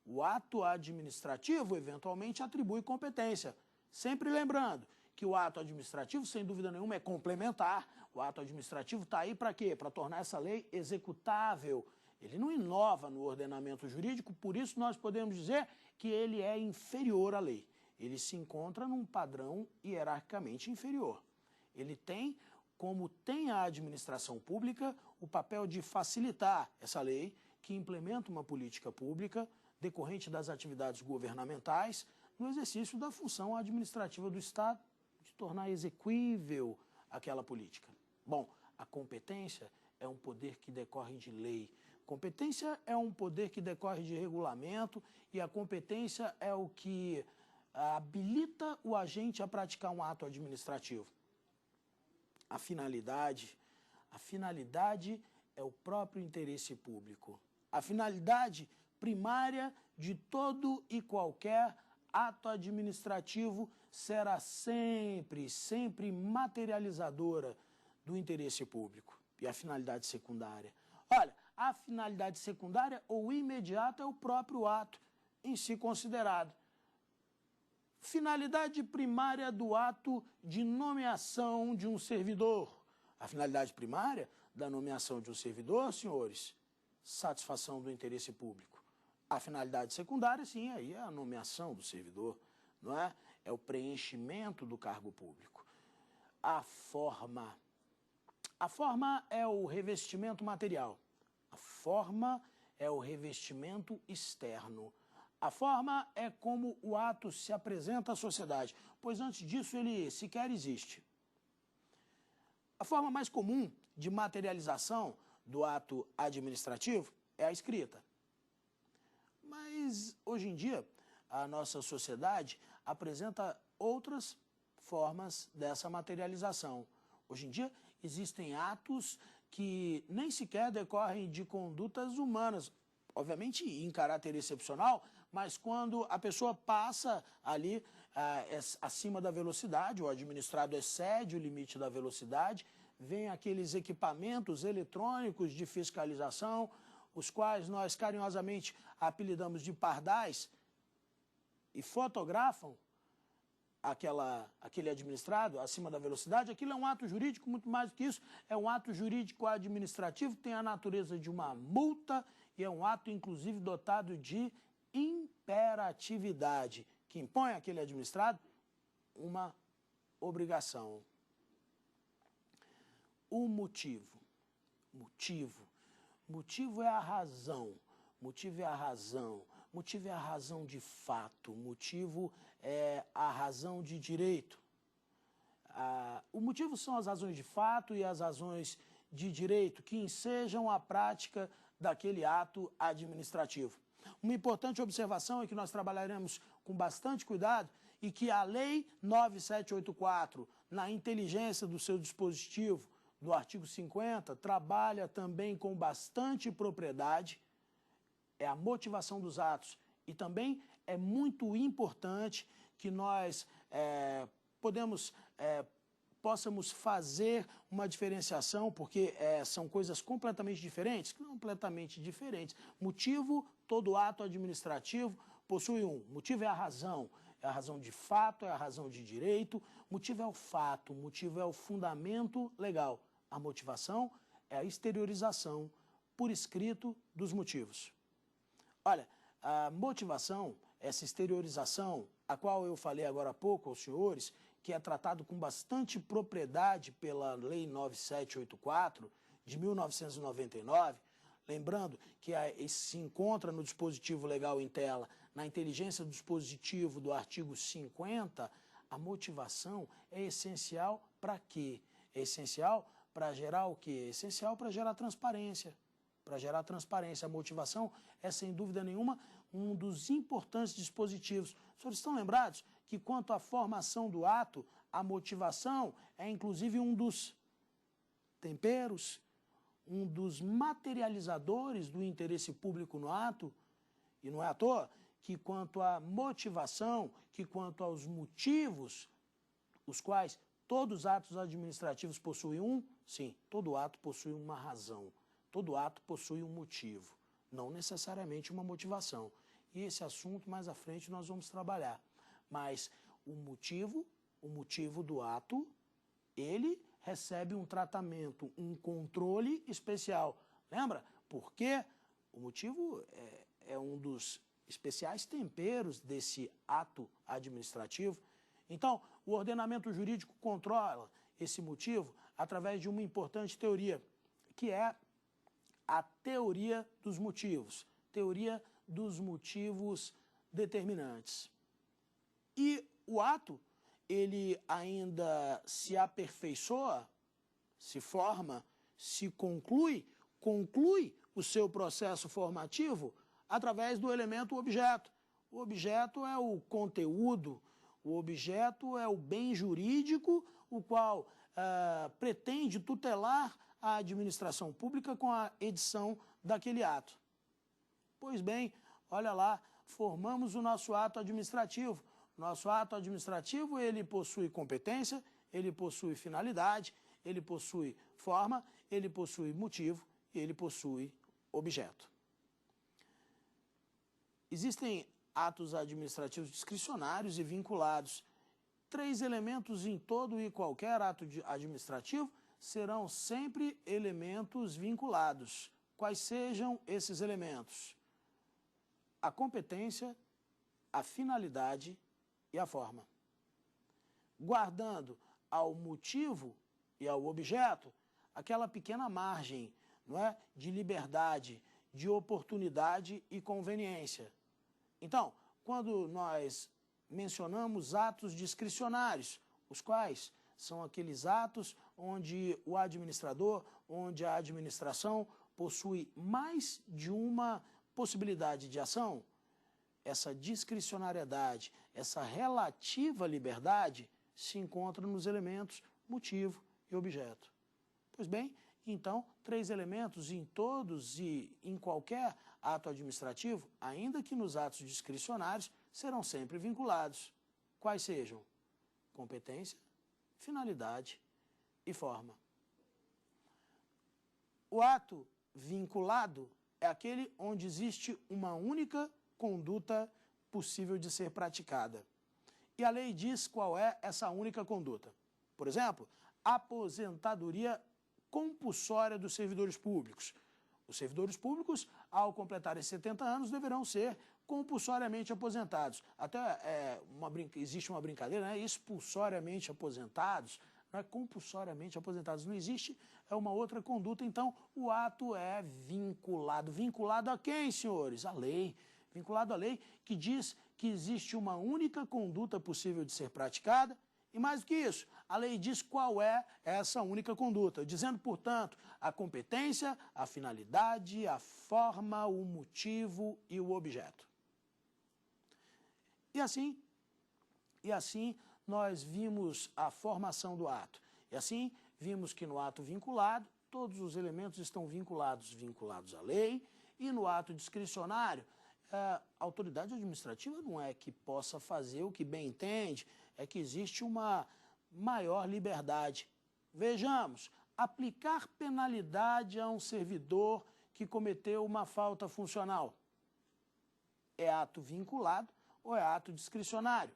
O ato administrativo, eventualmente, atribui competência. Sempre lembrando que o ato administrativo, sem dúvida nenhuma, é complementar. O ato administrativo está aí para quê? Para tornar essa lei executável. Ele não inova no ordenamento jurídico, por isso nós podemos dizer que ele é inferior à lei. Ele se encontra num padrão hierarquicamente inferior. Ele tem, como tem a administração pública, o papel de facilitar essa lei que implementa uma política pública decorrente das atividades governamentais no exercício da função administrativa do Estado de tornar execuível aquela política. Bom, a competência é um poder que decorre de lei. Competência é um poder que decorre de regulamento e a competência é o que habilita o agente a praticar um ato administrativo. A finalidade é o próprio interesse público. A finalidade primária de todo e qualquer ato administrativo será sempre materializadora do interesse público. E a finalidade secundária? Olha, a finalidade secundária ou imediata é o próprio ato em si considerado. Finalidade primária do ato de nomeação de um servidor. A finalidade primária da nomeação de um servidor, senhores, satisfação do interesse público. A finalidade secundária, sim, aí é a nomeação do servidor, não é? É o preenchimento do cargo público. A forma é o revestimento material. A forma é o revestimento externo. A forma é como o ato se apresenta à sociedade, pois antes disso ele sequer existe. A forma mais comum de materialização do ato administrativo é a escrita. Mas, hoje em dia, a nossa sociedade apresenta outras formas dessa materialização. Hoje em dia, existem atos que nem sequer decorrem de condutas humanas, obviamente em caráter excepcional, mas quando a pessoa passa ali acima da velocidade, o administrado excede o limite da velocidade, vem aqueles equipamentos eletrônicos de fiscalização, os quais nós carinhosamente apelidamos de pardais, e fotografam aquele administrado acima da velocidade. Aquilo é um ato jurídico, muito mais do que isso, é um ato jurídico administrativo, tem a natureza de uma multa e é um ato, inclusive, dotado de imperatividade, que impõe àquele administrado uma obrigação. O motivo. Motivo é a razão. Motivo é a razão. Motivo é a razão de fato. Motivo é a razão de direito. O motivo são as razões de fato e as razões de direito que ensejam a prática daquele ato administrativo. Uma importante observação é que nós trabalharemos com bastante cuidado e que a Lei 9784, na inteligência do seu dispositivo, do artigo 50, trabalha também com bastante propriedade, é a motivação dos atos. E também é muito importante que nós possamos fazer uma diferenciação, porque são coisas completamente diferentes, Motivo, todo ato administrativo possui um. Motivo é a razão de fato, é a razão de direito. Motivo é o fato, motivo é o fundamento legal. A motivação é a exteriorização por escrito dos motivos. Olha, a motivação, essa exteriorização, a qual eu falei agora há pouco aos senhores, que é tratado com bastante propriedade pela Lei 9784, de 1999, lembrando que se encontra no dispositivo legal em tela, na inteligência do dispositivo do artigo 50, a motivação é essencial para quê? É essencial para gerar o quê? É essencial para gerar transparência. Para gerar transparência, a motivação é, sem dúvida nenhuma, um dos importantes dispositivos. Os senhores estão lembrados que, quanto à formação do ato, a motivação é, inclusive, um dos temperos, um dos materializadores do interesse público no ato, e não é à toa que, quanto à motivação, que quanto aos motivos, os quais todos os atos administrativos possuem sim, todo ato possui uma razão. Todo ato possui um motivo, não necessariamente uma motivação. E esse assunto, mais à frente, nós vamos trabalhar. Mas o motivo do ato, ele recebe um tratamento, um controle especial. Lembra? Porque o motivo é um dos especiais temperos desse ato administrativo. Então, o ordenamento jurídico controla esse motivo através de uma importante teoria, que é a teoria dos motivos determinantes. E o ato, ele ainda se aperfeiçoa, se forma, se conclui o seu processo formativo através do elemento objeto. O objeto é o conteúdo, o objeto é o bem jurídico, o qual pretende tutelar a administração pública com a edição daquele ato. Pois bem, olha lá, formamos o nosso ato administrativo. Nosso ato administrativo, ele possui competência, ele possui finalidade, ele possui forma, ele possui motivo e ele possui objeto. Existem atos administrativos discricionários e vinculados. 3 elementos em todo e qualquer ato administrativo serão sempre elementos vinculados. Quais sejam esses elementos? A competência, a finalidade e a forma. Guardando ao motivo e ao objeto aquela pequena margem, não é, de liberdade, de oportunidade e conveniência. Então, quando nós mencionamos atos discricionários, os quais são aqueles atos onde o administrador, onde a administração possui mais de uma possibilidade de ação, essa discricionariedade, essa relativa liberdade se encontra nos elementos motivo e objeto. Pois bem, então, 3 elementos em todos e em qualquer ato administrativo, ainda que nos atos discricionários, serão sempre vinculados. Quais sejam? Competência, finalidade e forma. O ato vinculado é aquele onde existe uma única conduta possível de ser praticada. E a lei diz qual é essa única conduta. Por exemplo, aposentadoria compulsória dos servidores públicos. Os servidores públicos, ao completarem 70 anos, deverão ser compulsoriamente aposentados. Até existe uma brincadeira, né? Expulsoriamente aposentados, não é compulsoriamente aposentados. Não existe, é uma outra conduta. Então, o ato é vinculado. Vinculado a quem, senhores? A lei. Vinculado à lei que diz que existe uma única conduta possível de ser praticada E mais do que isso, a lei diz qual é essa única conduta, dizendo, portanto, a competência, a finalidade, a forma, o motivo e o objeto. E assim nós vimos a formação do ato. E assim vimos que no ato vinculado, todos os elementos estão vinculados à lei, e no ato discricionário, a autoridade administrativa não é que possa fazer o que bem entende, é que existe uma maior liberdade. Vejamos, aplicar penalidade a um servidor que cometeu uma falta funcional é ato vinculado ou é ato discricionário?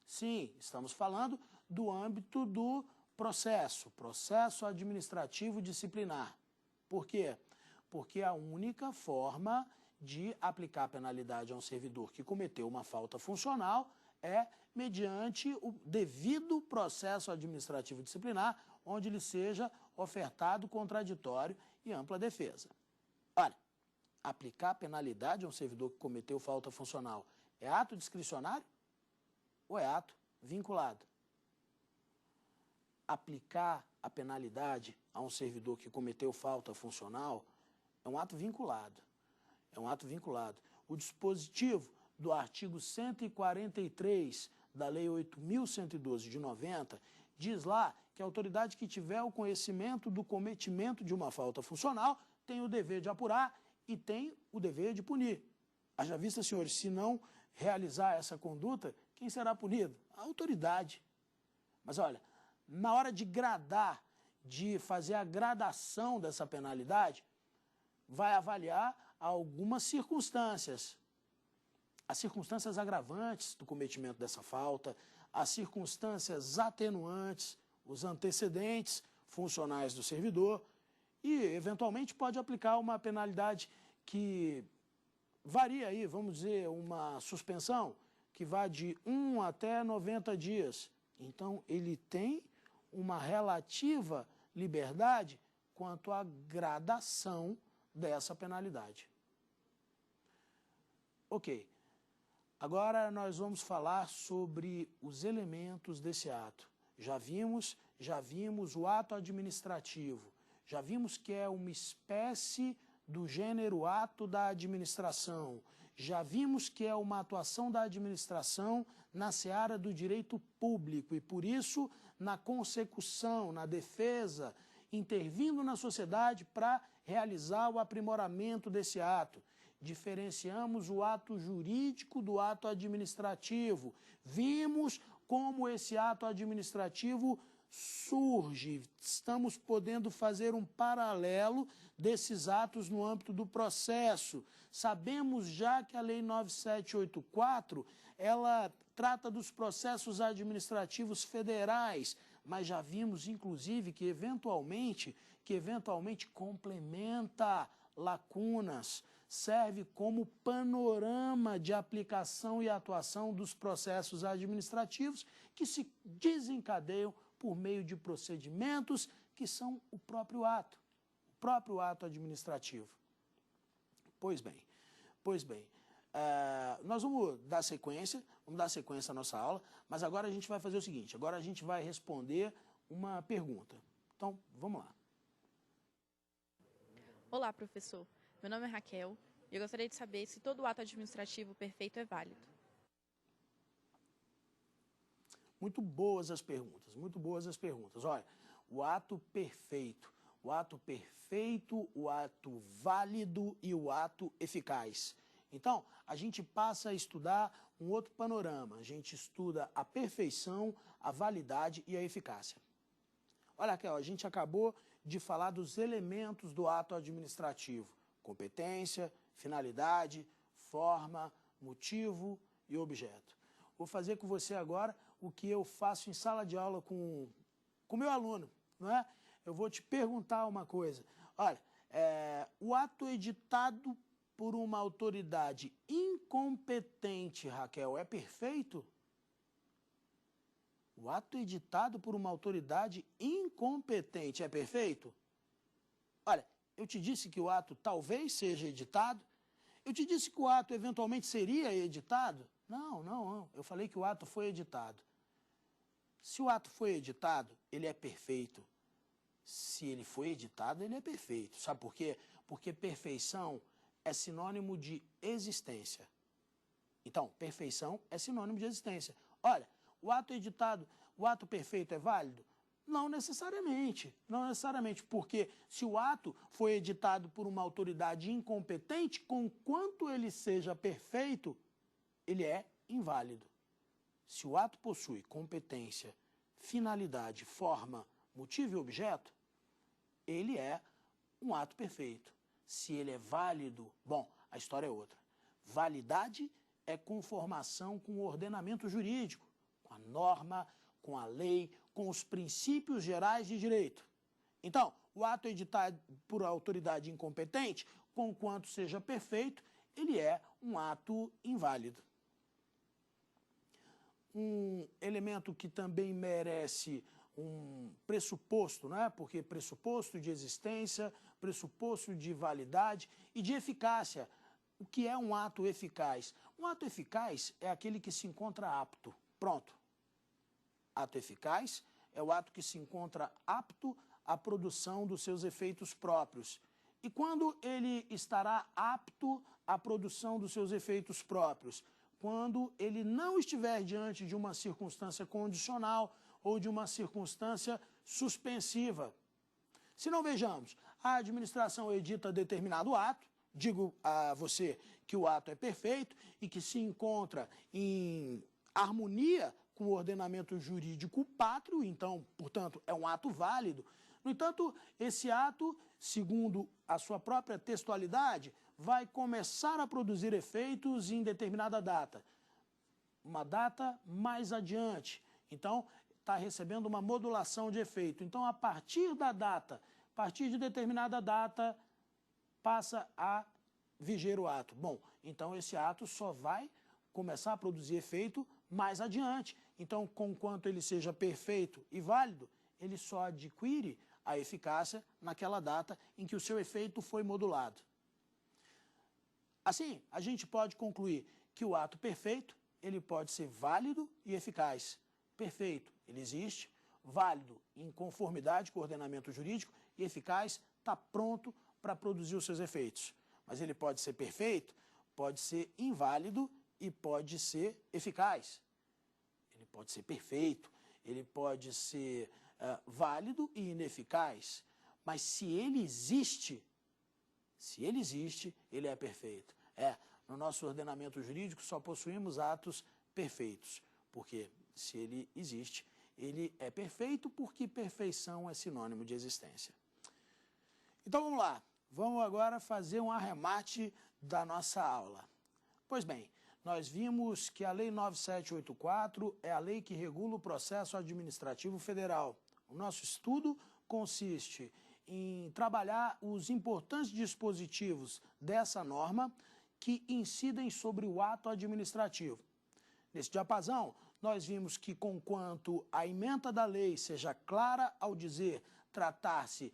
Sim, estamos falando do âmbito do processo administrativo disciplinar. Por quê? Porque a única forma de aplicar penalidade a um servidor que cometeu uma falta funcional é mediante o devido processo administrativo disciplinar, onde lhe seja ofertado contraditório e ampla defesa. Olha, aplicar penalidade a um servidor que cometeu falta funcional é ato discricionário ou é ato vinculado? Aplicar a penalidade a um servidor que cometeu falta funcional é um ato vinculado. É um ato vinculado. O dispositivo do artigo 143 da Lei 8.112 de 90 diz lá que a autoridade que tiver o conhecimento do cometimento de uma falta funcional tem o dever de apurar e tem o dever de punir. Haja vista, senhores, se não realizar essa conduta, quem será punido? A autoridade. Mas olha, na hora de gradar, de fazer a gradação dessa penalidade, vai avaliar algumas circunstâncias. As circunstâncias agravantes do cometimento dessa falta, as circunstâncias atenuantes, os antecedentes funcionais do servidor e, eventualmente, pode aplicar uma penalidade que varia aí, vamos dizer, uma suspensão que vai de 1 até 90 dias. Então, ele tem uma relativa liberdade quanto à gradação dessa penalidade. Ok. Agora nós vamos falar sobre os elementos desse ato. Já vimos o ato administrativo. Já vimos que é uma espécie do gênero ato da administração. Já vimos que é uma atuação da administração na seara do direito público e, por isso, na consecução, na defesa, intervindo na sociedade para realizar o aprimoramento desse ato. Diferenciamos o ato jurídico do ato administrativo. Vimos como esse ato administrativo surge. Estamos podendo fazer um paralelo desses atos no âmbito do processo. Sabemos já que a Lei 9784, ela trata dos processos administrativos federais, mas já vimos, inclusive, que eventualmente complementa lacunas, serve como panorama de aplicação e atuação dos processos administrativos que se desencadeiam por meio de procedimentos que são o próprio ato administrativo. Pois bem, nós vamos dar sequência à nossa aula, mas agora a gente vai fazer o seguinte, agora a gente vai responder uma pergunta. Então, vamos lá. Olá, professor. Meu nome é Raquel e eu gostaria de saber se todo ato administrativo perfeito é válido. Muito boas as perguntas, muito boas as perguntas. Olha, o ato perfeito, o ato válido e o ato eficaz. Então, a gente passa a estudar um outro panorama. A gente estuda a perfeição, a validade e a eficácia. Olha, Raquel, a gente acabou de falar dos elementos do ato administrativo. Competência, finalidade, forma, motivo e objeto. Vou fazer com você agora o que eu faço em sala de aula com o meu aluno, não é? Eu vou te perguntar uma coisa. Olha, o ato editado por uma autoridade incompetente, Raquel, é perfeito? O ato editado por uma autoridade incompetente é perfeito? Olha, eu te disse que o ato talvez seja editado? Eu te disse que o ato eventualmente seria editado? Não. Eu falei que o ato foi editado. Se o ato foi editado, ele é perfeito. Se ele foi editado, ele é perfeito. Sabe por quê? Porque perfeição é sinônimo de existência. Então, perfeição é sinônimo de existência. Olha, o ato editado, o ato perfeito é válido? Não necessariamente, não necessariamente, porque se o ato foi editado por uma autoridade incompetente, conquanto ele seja perfeito, ele é inválido. Se o ato possui competência, finalidade, forma, motivo e objeto, ele é um ato perfeito. Se ele é válido, bom, a história é outra. Validade é conformação com o ordenamento jurídico, com a norma, com a lei, com os princípios gerais de direito. Então, o ato editado por autoridade incompetente, conquanto seja perfeito, ele é um ato inválido. Um elemento que também merece um pressuposto, né? Porque pressuposto de existência, pressuposto de validade e de eficácia. O que é um ato eficaz? Um ato eficaz é aquele que se encontra apto. Pronto. Ato eficaz é o ato que se encontra apto à produção dos seus efeitos próprios. E quando ele estará apto à produção dos seus efeitos próprios? Quando ele não estiver diante de uma circunstância condicional ou de uma circunstância suspensiva. Se não vejamos, a administração edita determinado ato, digo a você que o ato é perfeito e que se encontra em harmonia com o ordenamento jurídico pátrio, então, portanto, é um ato válido. No entanto, esse ato, segundo a sua própria textualidade, vai começar a produzir efeitos em determinada data. Uma data mais adiante. Então, está recebendo uma modulação de efeito. Então, a partir da data, a partir de determinada data, passa a viger o ato. Bom, então esse ato só vai começar a produzir efeito mais adiante. Então, conquanto ele seja perfeito e válido, ele só adquire a eficácia naquela data em que o seu efeito foi modulado. Assim, a gente pode concluir que o ato perfeito, ele pode ser válido e eficaz. Perfeito, ele existe, válido em conformidade com o ordenamento jurídico e eficaz, está pronto para produzir os seus efeitos. Mas ele pode ser perfeito, pode ser inválido e pode ser eficaz. Ele pode ser perfeito, ele pode ser válido e ineficaz. Mas se ele existe, ele é perfeito. No nosso ordenamento jurídico só possuímos atos perfeitos, porque se ele existe, ele é perfeito porque perfeição é sinônimo de existência. Então vamos lá, vamos agora fazer um arremate da nossa aula. Pois bem, nós vimos que a Lei 9784 é a lei que regula o processo administrativo federal. O nosso estudo consiste em trabalhar os importantes dispositivos dessa norma que incidem sobre o ato administrativo. Nesse diapasão, nós vimos que, conquanto a ementa da lei seja clara ao dizer tratar-se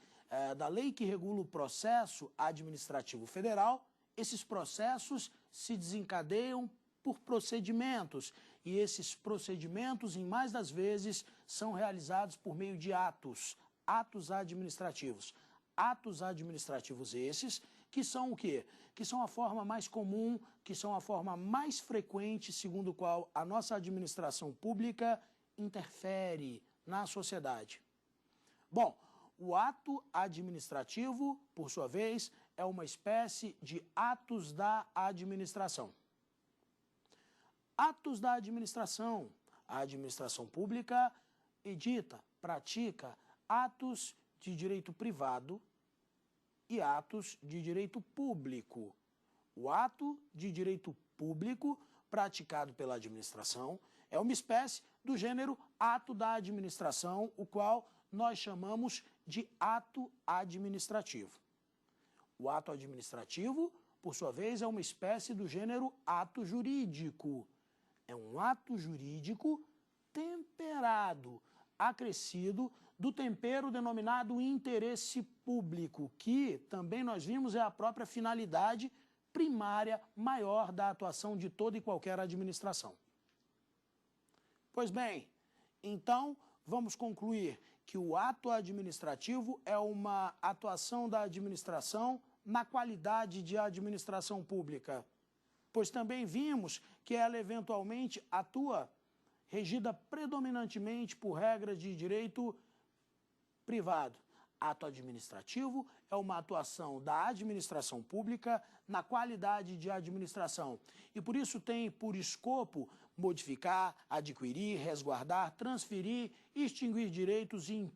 da lei que regula o processo administrativo federal, esses processos se desencadeiam por procedimentos, e esses procedimentos, em mais das vezes, são realizados por meio de atos administrativos. Atos administrativos esses que são o quê? Que são a forma mais comum, que são a forma mais frequente, segundo o qual a nossa administração pública interfere na sociedade. Bom, o ato administrativo, por sua vez, é uma espécie de atos da administração. Atos da administração. A administração pública edita, pratica atos de direito privado e atos de direito público. O ato de direito público praticado pela administração é uma espécie do gênero ato da administração, o qual nós chamamos de ato administrativo. O ato administrativo, por sua vez, é uma espécie do gênero ato jurídico. É um ato jurídico temperado, acrescido do tempero denominado interesse público, que também nós vimos é a própria finalidade primária maior da atuação de toda e qualquer administração. Pois bem, Então, vamos concluir que o ato administrativo é uma atuação da administração na qualidade de administração pública, pois também vimos que ela eventualmente atua regida predominantemente por regras de direito privado. Ato administrativo é uma atuação da administração pública na qualidade de administração e, por isso, tem por escopo modificar, adquirir, resguardar, transferir, extinguir direitos e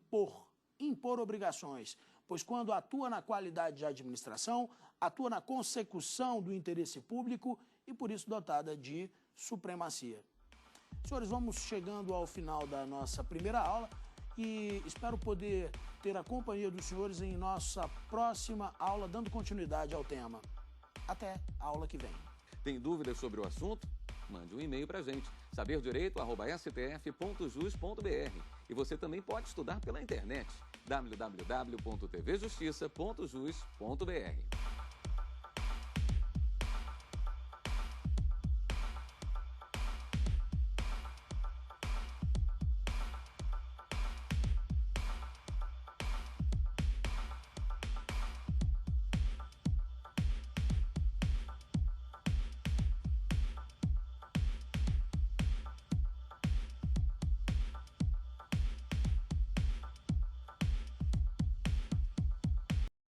impor obrigações, pois quando atua na qualidade de administração, atua na consecução do interesse público e, por isso, dotada de supremacia. Senhores, vamos chegando ao final da nossa primeira aula e espero poder ter a companhia dos senhores em nossa próxima aula, dando continuidade ao tema. Até a aula que vem. Tem dúvidas sobre o assunto? Mande um e-mail para a gente, saberdireito@stf.jus.br. E você também pode estudar pela internet, www.tvjustiça.jus.br.